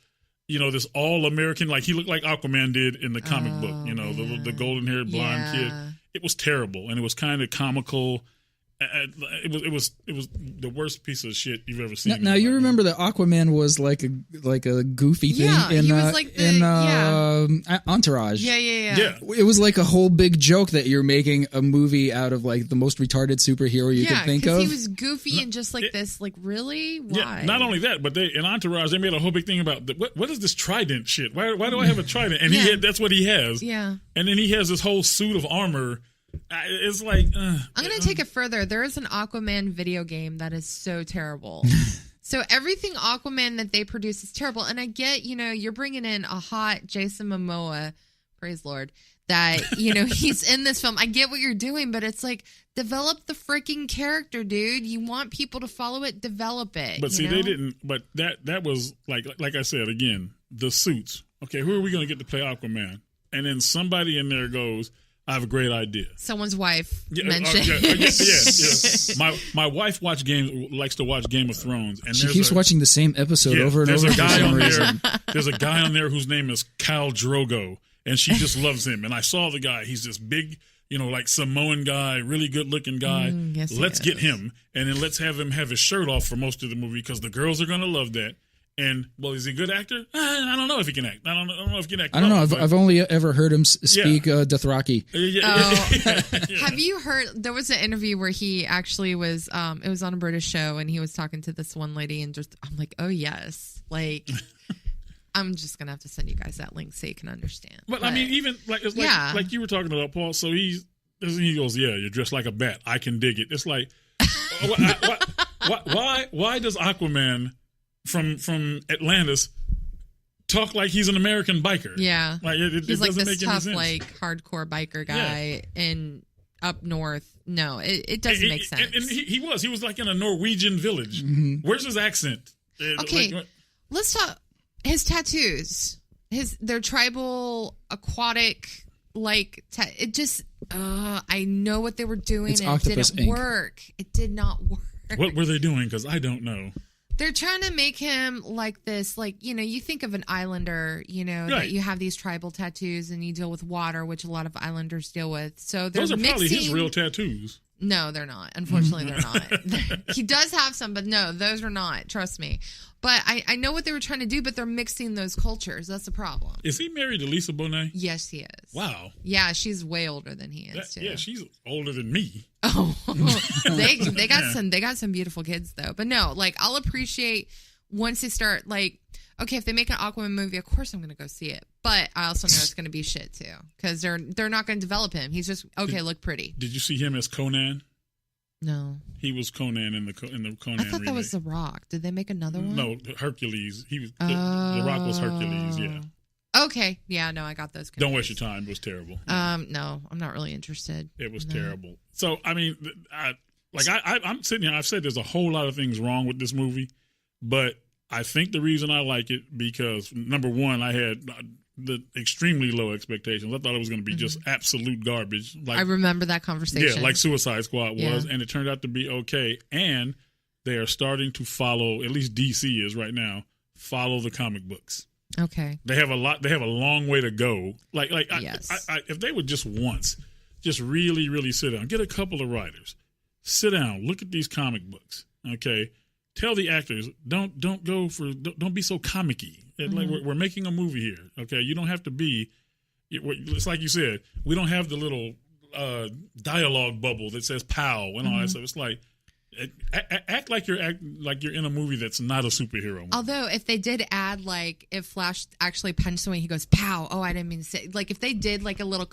You know, this all-American, like he looked like Aquaman did in the comic book, you know, the golden-haired blonde kid. It was terrible, and it was kind of comical. It was the worst piece of shit you've ever seen. Now you remember that Aquaman was like a goofy thing in he was like Entourage. Yeah. It was like a whole big joke that you're making a movie out of like the most retarded superhero you could think of. He was goofy and just like this. Like, really? Why? Yeah, not only that, but in Entourage they made a whole big thing about what is this trident shit? Why do I have a trident? And that's what he has. Yeah. And then he has this whole suit of armor. It's like I'm going to take it further. There is an Aquaman video game that is so terrible. So everything Aquaman that they produce is terrible. And I get, you're bringing in a hot Jason Momoa, praise Lord, that, he's in this film. I get what you're doing, but it's like, develop the freaking character, dude. You want people to follow it, develop it. But see, they didn't. But that was like I said, again, the suits. Okay, who are we going to get to play Aquaman? And then somebody in there goes, I have a great idea. Someone's wife mentioned. Yeah. My wife likes to watch Game of Thrones, and she keeps watching the same episode over and over. There's a guy on there whose name is Khal Drogo, and she just loves him. And I saw the guy; he's this big, like Samoan guy, really good looking guy. Yes, let's get him, and then let's have him have his shirt off for most of the movie because the girls are going to love that. And, well, is he a good actor? I don't know if he can act. I don't know if he can act. I don't know. I've only ever heard him speak Dothraki. Have you heard, there was an interview where he actually was, it was on a British show, and he was talking to this one lady, and I'm like, oh, yes. Like, I'm just going to have to send you guys that link so you can understand. But I mean, even, like you were talking about, Paul, so he goes, yeah, you're dressed like a bat. I can dig it. It's like, why does Aquaman from Atlantis talk like he's an American biker? Yeah, like he's like this tough, like hardcore biker guy in up north. No, it doesn't make sense. And he was like in a Norwegian village. Mm-hmm. Where's his accent? Okay, let's talk his tattoos. They're tribal, aquatic. It just. I know what they were doing, and it didn't work. It did not work. What were they doing? Because I don't know. They're trying to make him like this, like, you think of an islander, that you have these tribal tattoos and you deal with water, which a lot of islanders deal with. So those are probably his real tattoos. No, they're not. Unfortunately, they're not. He does have some, but no, those are not. Trust me. But I know what they were trying to do, but they're mixing those cultures. That's the problem. Is he married to Lisa Bonet? Yes, he is. Wow. Yeah, she's way older than he is, too. Yeah, she's older than me. Oh, they got some beautiful kids, though. But no, like, I'll appreciate once they start, like, okay, if they make an Aquaman movie, of course I'm going to go see it. But I also know it's going to be shit, too. Because they're not going to develop him. He's just, look pretty. Did you see him as Conan? No. He was Conan in the Conan I thought remake. that was The Rock. Did they make another one? No, Hercules. He was The Rock was Hercules, yeah. Okay. Yeah, no, I got those confused. Don't waste your time. It was terrible. No, I'm not really interested. It was terrible. So, I mean, I'm sitting here. I've said there's a whole lot of things wrong with this movie, but I think the reason I like it because, number one, I had the extremely low expectations. I thought it was going to be just absolute garbage. Like, I remember that conversation. Yeah, like Suicide Squad was, Yeah. and it turned out to be okay. And they are starting to follow, at least DC is right now, follow the comic books. Okay. They have a long way to go. Like Yes. if they would just once, just really, really sit down, get a couple of writers, sit down, look at these comic books. Okay, tell the actors don't be so comic-y. Like we're making a movie here. Okay, you don't have to be. It's like you said, we don't have the little dialogue bubble that says "pow" and all that stuff. It's like. Act like you're in a movie that's not a superhero movie. Although if they did add like if Flash actually punched someone, he goes pow. Oh, I didn't mean to say. Like if they did like a little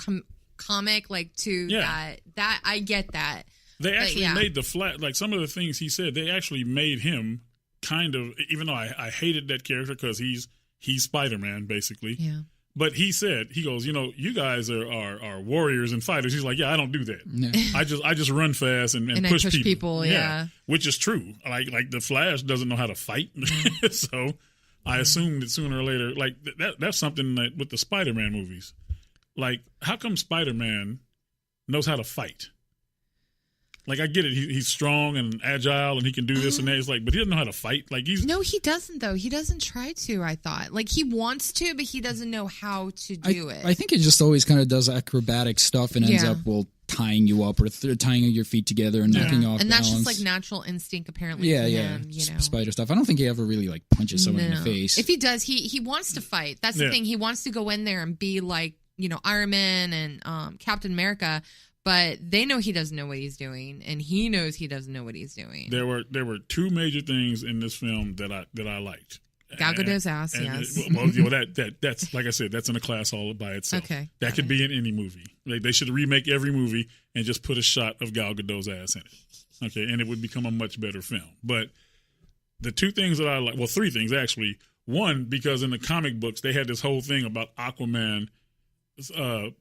comic like to that I get that. They actually made the Flash like some of the things he said. They actually made him kind of, even though I hated that character because he's Spider-Man basically. Yeah. But he said, he goes, you guys are warriors and fighters. He's like, yeah, I don't do that. Yeah. I just run fast and push people. Yeah. Which is true. Like the Flash doesn't know how to fight. So I assumed that sooner or later, like that's something that with the Spider-Man movies. Like, how come Spider-Man knows how to fight? Like, I get it. He's strong and agile and he can do this and that. It's like, but he doesn't know how to fight. Like No, he doesn't, though. He doesn't try to, I thought. Like, he wants to, but he doesn't know how to do it. I think it just always kind of does acrobatic stuff and ends up, tying you up or tying your feet together and knocking off and that's balance. just, like, natural instinct, apparently, for him, spider stuff. I don't think he ever really, like, punches someone in the face. If he does, he wants to fight. That's the thing. He wants to go in there and be like, Iron Man and Captain America. But they know he doesn't know what he's doing, and he knows he doesn't know what he's doing. There were two major things in this film that I liked. Gal Gadot's ass, yes. That's like I said, that's in a class all by itself. Okay, that could be in any movie. Like, they should remake every movie and just put a shot of Gal Gadot's ass in it. Okay, and it would become a much better film. But the two things that I like, well, three things actually. One, because in the comic books they had this whole thing about Aquaman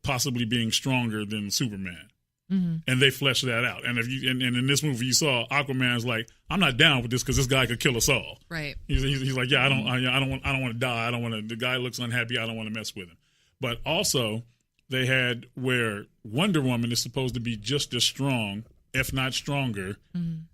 possibly being stronger than Superman. And they fleshed that out. And and in this movie, you saw Aquaman's like, I'm not down with this because this guy could kill us all. Right. He's like, yeah, I don't want to die. I don't want to. The guy looks unhappy. I don't want to mess with him. But also, they had where Wonder Woman is supposed to be just as strong, if not stronger,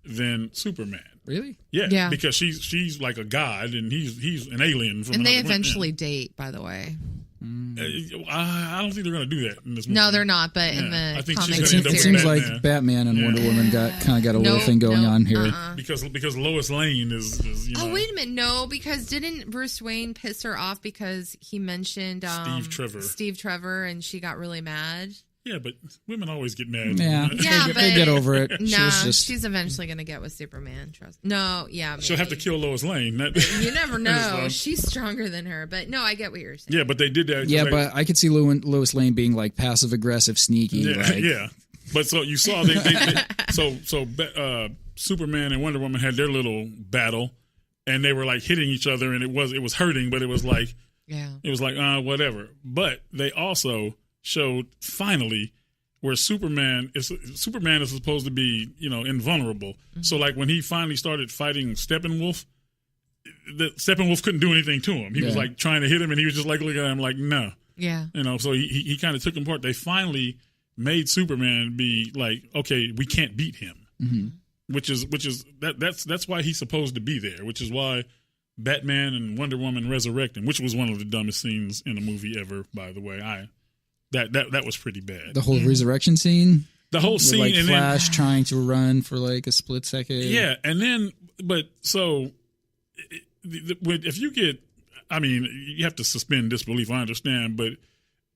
than Superman. Really? Yeah. Because she's like a god, and he's an alien. From and they eventually date, by the way. I don't think they're going to do that in this movie. No, they're not. But in the comics, it seems like Batman and Wonder Woman got a little thing going on here. Because Lois Lane is Oh, wait a minute. No, because didn't Bruce Wayne piss her off because he mentioned Steve Trevor, and she got really mad? Yeah, but women always get mad. Yeah, but they get over it. She's eventually going to get with Superman. Trust. No, maybe. She'll have to kill Lois Lane. You never know. She's stronger than her. But no, I get what you're saying. Yeah, but they did that. Yeah, but I could see Lois Lane being like passive aggressive, sneaky. Yeah. But so you saw Superman and Wonder Woman had their little battle, and they were like hitting each other, and it was hurting, but it was like whatever. But they also showed finally where Superman is supposed to be, invulnerable. Mm-hmm. So like when he finally started fighting Steppenwolf, Steppenwolf couldn't do anything to him. He was like trying to hit him, and he was just like looking at him like, no. Yeah. So he kind of took him apart. They finally made Superman be like, okay, we can't beat him. Mm-hmm. which is that's why he's supposed to be there, which is why Batman and Wonder Woman resurrect him, which was one of the dumbest scenes in a movie ever, by the way. That was pretty bad. The whole resurrection scene? The whole scene. Like and Flash then, trying to run for like a split second. Yeah, and then, but so, if you get, I mean, you have to suspend disbelief, I understand, but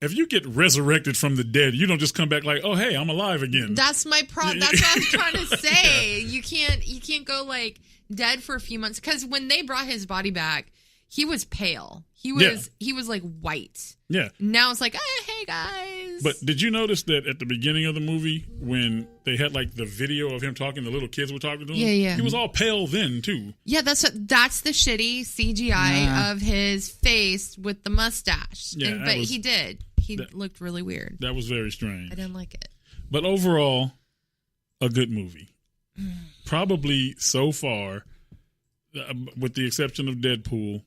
if you get resurrected from the dead, you don't just come back like, oh, hey, I'm alive again. That's my problem. That's what I was trying to say. You can't go like dead for a few months, because when they brought his body back, he was pale. He was like white. Yeah. Now it's like, hey guys. But did you notice that at the beginning of the movie, when they had like the video of him talking, the little kids were talking to him? Yeah. He was all pale then too. Yeah, that's the shitty CGI of his face with the mustache. Yeah, but he did. He looked really weird. That was very strange. I didn't like it. But overall, a good movie. Probably so far, with the exception of Deadpool,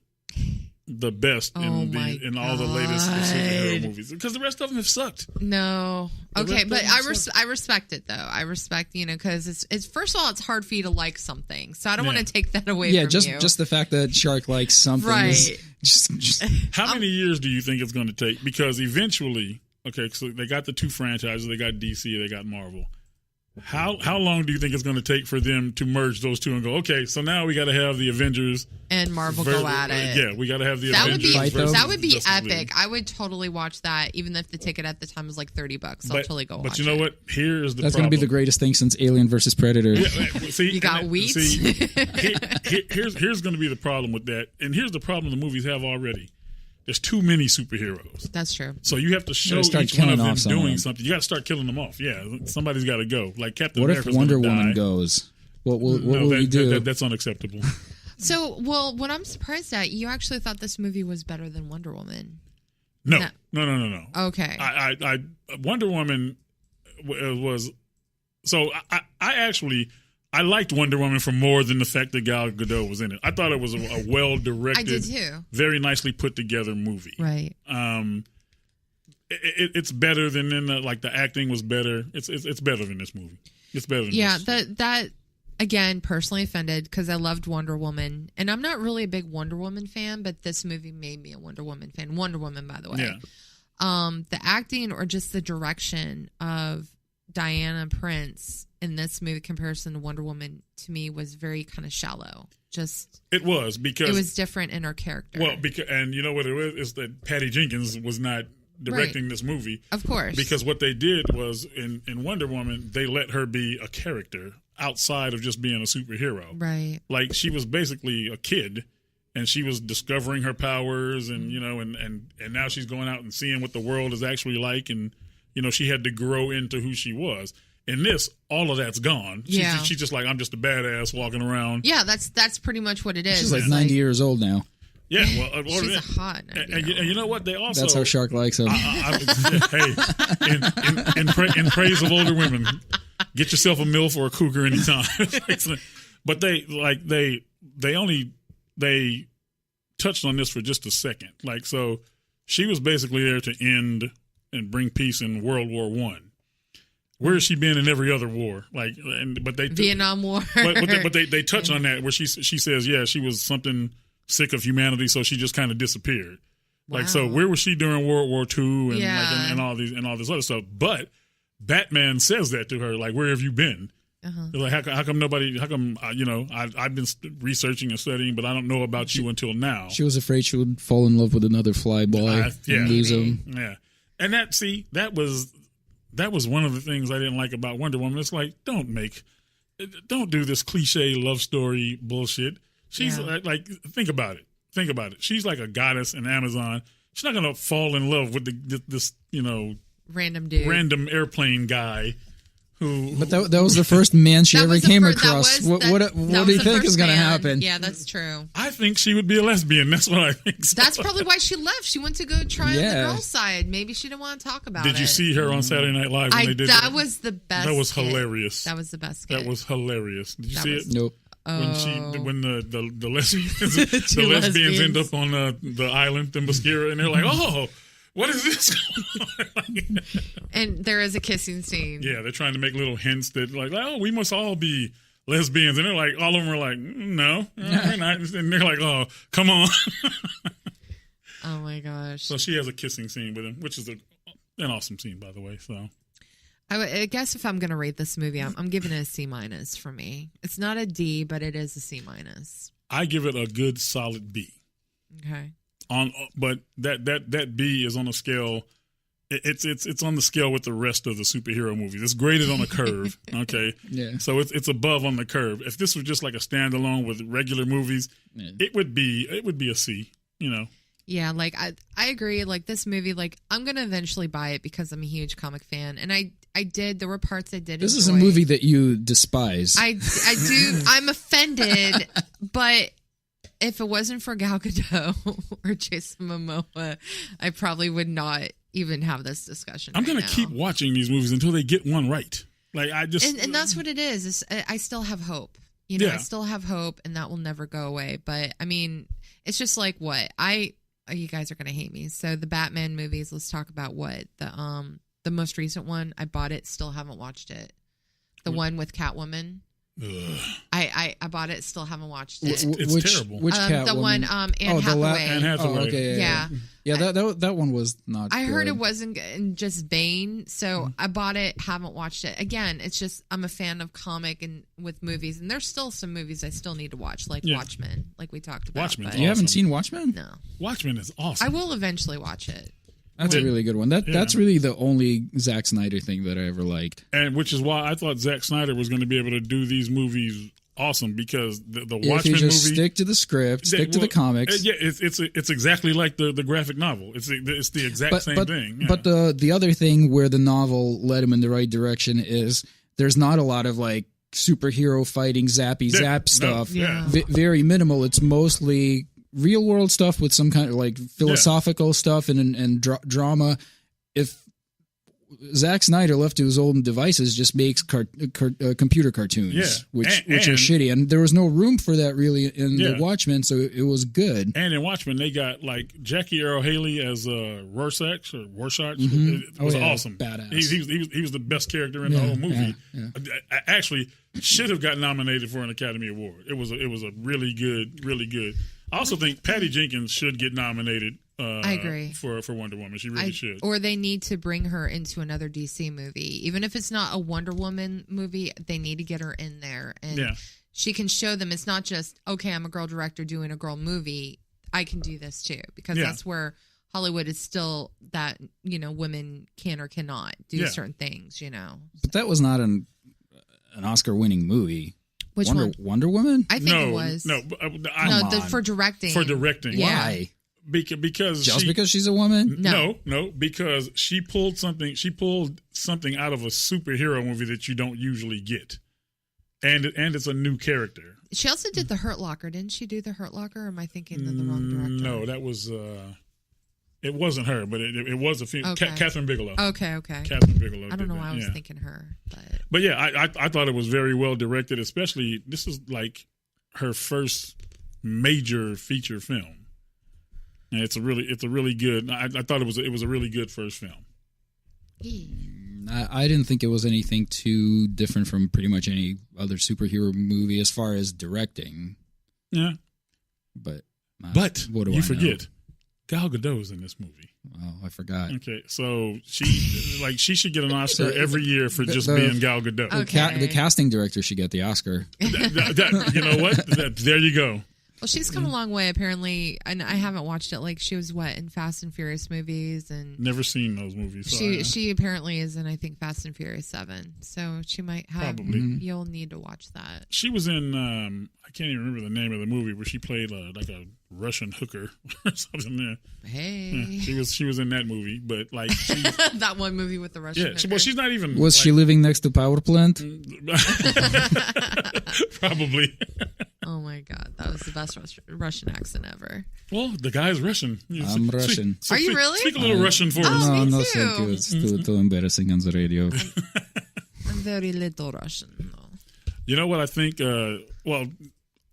the best in all the latest superhero movies, because the rest of them have sucked. No, okay, but I respect it though. I respect, because it's first of all, it's hard for you to like something, so I don't want to take that away. From you. Just the fact that Shark likes something, right? Just how many years do you think it's going to take? Because eventually, okay, so they got the two franchises, they got DC, they got Marvel. How long do you think it's going to take for them to merge those two and go, okay, so now we got to have the Avengers and Marvel go at it? Yeah, we got to have the Avengers. That would be epic. I would totally watch that, even if the ticket at the time was like $30. I'll totally go watch it. But you know what? Here's the problem. That's going to be the greatest thing since Alien versus Predator. Yeah, see, you got wheat. Here's going to be the problem with that, and here's the problem the movies have already. There's too many superheroes. That's true. So you have to show each one of them doing something. You got to start killing them off. Yeah, somebody's got to go. Like Captain America's what if Wonder Woman die. goes? What will we do? That's unacceptable. So, what I'm surprised at, you actually thought this movie was better than Wonder Woman. No. Okay. I Wonder Woman was so I liked Wonder Woman for more than the fact that Gal Gadot was in it. I thought it was a well-directed, I did too. Very nicely put-together movie. Right. It's better than the acting was better. It's better than this movie. It's better than this. that again, personally offended because I loved Wonder Woman. And I'm not really a big Wonder Woman fan, but this movie made me a Wonder Woman fan. Wonder Woman, by the way. Yeah. The acting or just the direction of Diana Prince in this movie comparison to Wonder Woman to me was very kind of shallow. It was because it was different in her character. Well, and you know what it was is that Patty Jenkins was not directing this movie, of course, because what they did was in Wonder Woman they let her be a character outside of just being a superhero. Right, like she was basically a kid. And she was discovering her powers, and and now she's going out and seeing what the world is actually like, and she had to grow into who she was. In this, all of that's gone. She's just like, I'm just a badass walking around. Yeah, that's pretty much what it is. She's like 90 years old now. Yeah, well, she's a hot. And you know what? They also that's how Shark likes them. Hey, in praise of older women, get yourself a MILF or a cougar anytime. But they touched on this for just a second. Like, so she was basically there to end and bring peace in World War I. Where has she been in every other war? Vietnam War. but they touch on that where she says, yeah, she was something sick of humanity, so she just kind of disappeared. Wow. Like, so where was she during World War II and all this other stuff? But Batman says that to her, like, where have you been? Like, how come nobody? How come I've been researching and studying, but I don't know about you until now. She was afraid she would fall in love with another flyboy and lose him. Yeah, and that was one of the things I didn't like about Wonder Woman. It's like, don't do this cliche love story bullshit. She's like, think about it. She's like a goddess in Amazon. She's not gonna fall in love with this random dude, random airplane guy. But that was the first man she ever came across. What do you think is going to happen? Yeah, that's true. I think she would be a lesbian. That's what I think. So. That's probably why she left. She went to go try on the girl side. Maybe she didn't want to talk about it. Did you see her on Saturday Night Live when they did that? That was the best. That was hilarious. That was the best skit. That was hilarious. Did you see it? Nope. When the lesbians end up on the island in Bascara, and they're like, oh. What is this? And there is a kissing scene. Yeah, they're trying to make little hints that, like, oh, we must all be lesbians, and they're like, all of them were like, no, we're not. And they're like, oh, come on. Oh my gosh. So she has a kissing scene with him, which is an awesome scene, by the way. So I guess if I'm going to rate this movie, I'm giving it a C- for me. It's not a D, but it is a C-. I give it a good solid B. Okay. But that B is on a scale. It's on the scale with the rest of the superhero movies. It's graded on a curve. Okay. Yeah. So it's above on the curve. If this was just like a standalone with regular movies, it would be a C. You know. Yeah, like I agree. Like this movie, like I'm gonna eventually buy it because I'm a huge comic fan, and I did. There were parts I did. This enjoy. is a movie that you despise. I do. I'm offended, but if it wasn't for Gal Gadot or Jason Momoa, I probably would not even have this discussion. I'm gonna keep watching these movies until they get one right. Like I just and that's what it is. I still have hope. You know, I still have hope, and that will never go away. But I mean, it's just like what you guys are going to hate me. So the Batman movies, let's talk about what the most recent one. I bought it, still haven't watched it. The one with Catwoman. Ugh. I bought it, still haven't watched it. It's terrible. Which Catwoman? The one Anne Hathaway. Anne Hathaway. Oh, okay, yeah. That one was not. I good. heard it wasn't just Bane, so I bought it, haven't watched it. Again, it's just I'm a fan of comic and with movies, and there's still some movies I still need to watch, like Watchmen, like we talked about. Watchmen. You haven't seen Watchmen? No. Watchmen is awesome. I will eventually watch it. That's a really good one. That's really the only Zack Snyder thing that I ever liked. And which is why I thought Zack Snyder was going to be able to do these movies awesome, because the Watchmen if you just movie, stick to the script, stick to the comics. Yeah, it's exactly like the graphic novel. It's the exact same thing. Yeah. But the other thing where the novel led him in the right direction is there's not a lot of like superhero fighting zap stuff. Very minimal. It's mostly real world stuff with some kind of like philosophical stuff and drama. If Zack Snyder, left to his own devices, just makes computer cartoons, which are shitty, and there was no room for that really in the Watchmen, so it was good. And in Watchmen, they got like Jackie Earle Haley as Rorschach. It was awesome, badass. He was the best character in the whole movie. I actually should have got nominated for an Academy Award. It was a really good. I also think Patty Jenkins should get nominated. I agree. For Wonder Woman. She really should. Or they need to bring her into another DC movie. Even if it's not a Wonder Woman movie, they need to get her in there. And she can show them it's not just, okay, I'm a girl director doing a girl movie. I can do this too. Because that's where Hollywood is still that, women can or cannot do certain things, But that was not an Oscar-winning movie. Which one? Wonder Woman? I think it was. For directing. For directing. Yeah. Why? Because because she's a woman? No, because she pulled something out of a superhero movie that you don't usually get, and it's a new character. She also did the Hurt Locker, didn't she? Do the Hurt Locker? Or am I thinking of the wrong director? No, that was it wasn't her, but it was a female. Okay. Catherine Bigelow. Okay. Catherine Bigelow. I don't know why I was thinking her, but yeah, I thought it was very well directed. Especially this is like her first major feature film. And it's a really good. I thought it was a really good first film. I didn't think it was anything too different from pretty much any other superhero movie as far as directing. Yeah, but what do you forget? Gal Gadot is in this movie. Oh, I forgot. Okay, so she should get an Oscar every year for just being Gal Gadot. Okay. The casting director should get the Oscar. You know what? There you go. Well, she's come a long way, apparently, and I haven't watched it. Like, she was, in Fast and Furious movies? And never seen those movies. So she apparently is in, I think, Fast and Furious 7. So she might have... Probably. You'll need to watch that. She was in, I can't even remember the name of the movie, where she played like a Russian hooker or something there. Hey. Yeah, she was in that movie, but like... that one movie with the Russian hooker. Well, she's not even... Was she living next to power plant? Probably. Oh my God, that was the best Russian accent ever. Well, the guy's Russian. I'm Russian. Are you really? Speak a little Russian for us. No, me no, too. thank you. It's too embarrassing on the radio. I'm very little Russian. No. You know what I think? So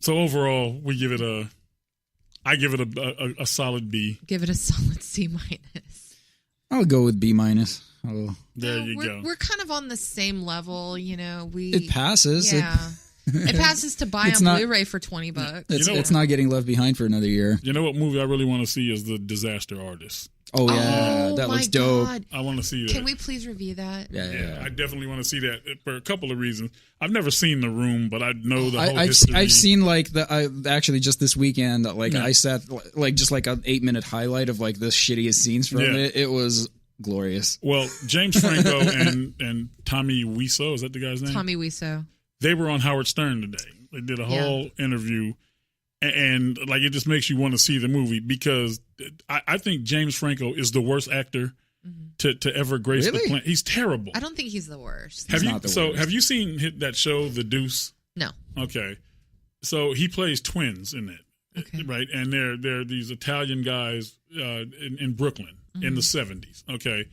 overall, I give it a solid B. Give it a solid C-. I'll go with B-. There you go. We're kind of on the same level, It passes. Yeah. It passes to buy on Blu-ray for $20. It's not getting left behind for another year. You know what movie I really want to see is The Disaster Artist. Oh yeah, that looks dope. God. I want to see that. Can we please review that? Yeah, I definitely want to see that for a couple of reasons. I've never seen The Room, but I know the whole history. I've seen like actually just this weekend. Like I sat like just like an 8-minute highlight of like the shittiest scenes from it. It was glorious. Well, James Franco and Tommy Wiseau, is that the guy's name? Tommy Wiseau. They were on Howard Stern today. They did a whole interview. And like it just makes you want to see the movie because I think James Franco is the worst actor to ever grace the planet. He's terrible. I don't think he's the worst. Have you seen that show The Deuce? No. Okay. So he plays twins in it, right? And they're these Italian guys in Brooklyn in the 70s. Okay.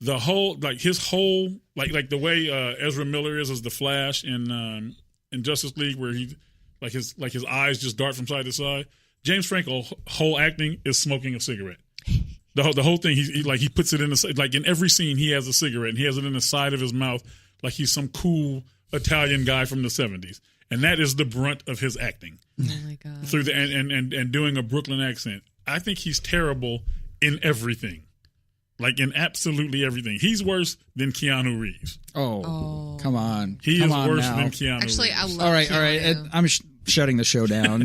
The whole his whole the way Ezra Miller is as the Flash in Justice League, where he his eyes just dart from side to side. James Franco's whole acting is smoking a cigarette. The whole thing, he puts it in in every scene he has a cigarette and he has it in the side of his mouth like he's some cool Italian guy from the 70s, and that is the brunt of his acting. Oh my god! Through and doing a Brooklyn accent, I think he's terrible in everything. Like in absolutely everything. He's worse than Keanu Reeves. Oh. Come on. He is worse than Keanu Reeves. Actually, I love All right. I'm shutting the show down.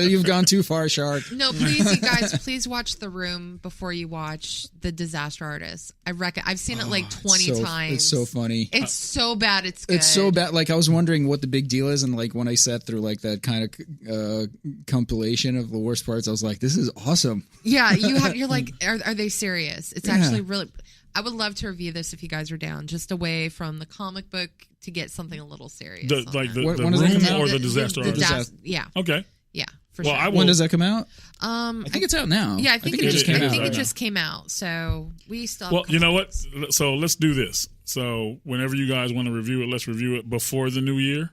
You've gone too far, Shark. No, please, you guys, please watch The Room before you watch The Disaster Artist. I've seen it like 20 times. It's so funny. It's so bad. It's good. It's so bad. Like I was wondering what the big deal is, and like when I sat through like that kind of compilation of the worst parts, I was like, "This is awesome." Yeah, you're like, are they serious? It's actually really. I would love to review this if you guys are down, just away from the comic book to get something a little serious. The Room or The Disaster Artist? Yeah. Okay. Yeah, for sure. When does that come out? I think it's out now. Yeah, I think it just came out. So we still. Well, you know what? So let's do this. So whenever you guys want to review it, let's review it before the new year.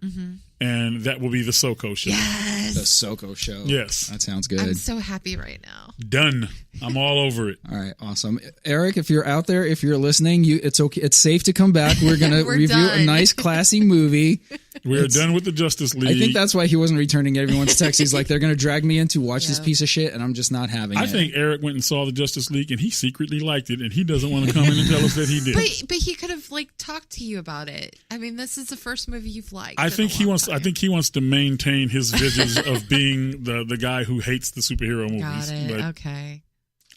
And that will be the Soko show. Yes. The Soko show. Yes. That sounds good. I'm so happy right now. Done. I'm all over it. All right. Awesome. Eric, if you're out there, if you're listening, it's okay. It's safe to come back. We're going to review a nice, classy movie. We're done with the Justice League. I think that's why he wasn't returning everyone's texts. He's like, they're going to drag me in to watch this piece of shit, and I'm just not having it. I think Eric went and saw the Justice League, and he secretly liked it, and he doesn't want to come in and tell us that he did. But he could have talked to you about it. I mean, this is the first movie you've liked. I think he wants to maintain his visions of being the guy who hates the superhero movies. Got it. Okay.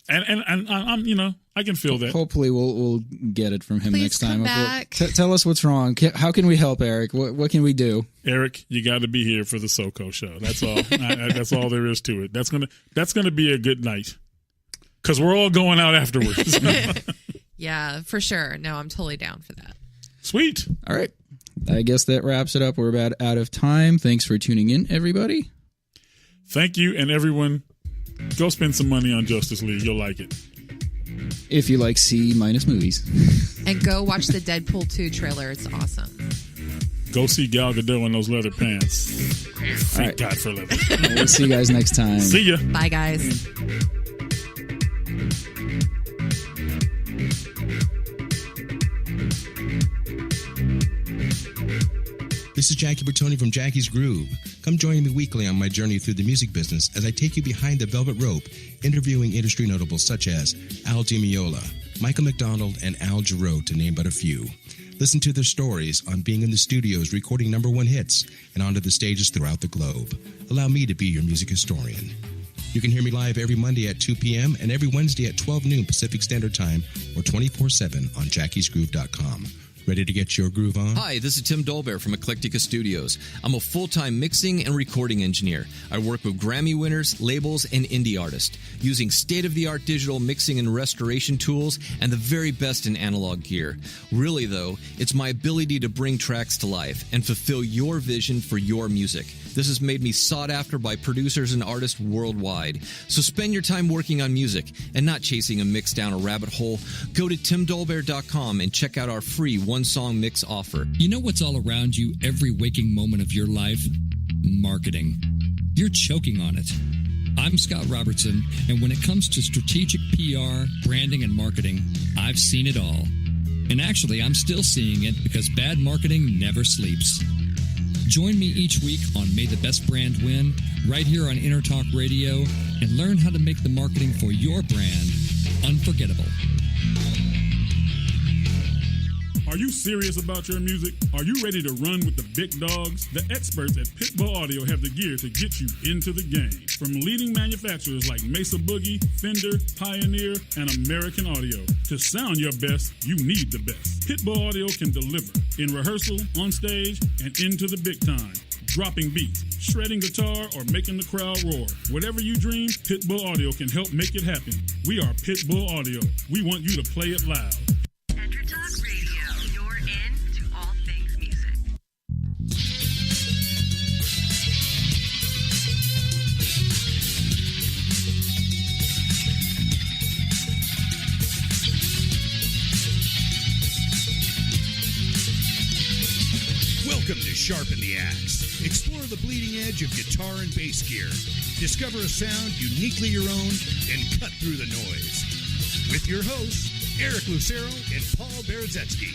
And I'm I can feel that. Hopefully we'll get it from him next time. Come back. Tell us what's wrong. How can we help, Eric? What can we do? Eric, you got to be here for the Soko show. That's all. That's all there is to it. That's gonna be a good night because we're all going out afterwards. Yeah, for sure. No, I'm totally down for that. Sweet. All right. I guess that wraps it up. We're about out of time. Thanks for tuning in, everybody. Thank you, and everyone, go spend some money on Justice League. You'll like it. If you like C- movies. And go watch the Deadpool 2 trailer. It's awesome. Go see Gal Gadot in those leather pants. Thank God for leather. We'll see you guys next time. See ya. Bye, guys. This is Jackie Bertoni from Jackie's Groove. Come join me weekly on my journey through the music business as I take you behind the velvet rope, interviewing industry notables such as Al Di Meola, Michael McDonald, and Al Jarreau, to name but a few. Listen to their stories on being in the studios recording #1 hits and onto the stages throughout the globe. Allow me to be your music historian. You can hear me live every Monday at 2 p.m. and every Wednesday at 12 noon Pacific Standard Time or 24/7 on jackiesgroove.com. Ready to get your groove on? Hi, this is Tim Dolbear from Eclectica Studios. I'm a full-time mixing and recording engineer. I work with Grammy winners, labels, and indie artists, using state-of-the-art digital mixing and restoration tools and the very best in analog gear. Really, though, it's my ability to bring tracks to life and fulfill your vision for your music. This has made me sought after by producers and artists worldwide. So spend your time working on music and not chasing a mix down a rabbit hole. Go to timdolbear.com and check out our free one-song mix offer. You know what's all around you every waking moment of your life? Marketing. You're choking on it. I'm Scott Robertson, and when it comes to strategic PR, branding, and marketing, I've seen it all. And actually, I'm still seeing it because bad marketing never sleeps. Join me each week on May the Best Brand Win, right here on Inner Talk Radio, and learn how to make the marketing for your brand unforgettable. Are you serious about your music? Are you ready to run with the big dogs? The experts at Pitbull Audio have the gear to get you into the game. From leading manufacturers like Mesa Boogie, Fender, Pioneer, and American Audio. To sound your best, you need the best. Pitbull Audio can deliver in rehearsal, on stage, and into the big time. Dropping beats, shredding guitar, or making the crowd roar. Whatever you dream, Pitbull Audio can help make it happen. We are Pitbull Audio. We want you to play it loud. Talk Radio, you're in to all things music. Welcome to Sharpen the Axe. Explore the bleeding edge of guitar and bass gear. Discover a sound uniquely your own and cut through the noise. With your hosts, Erik Lucero and Paul Berezetsky.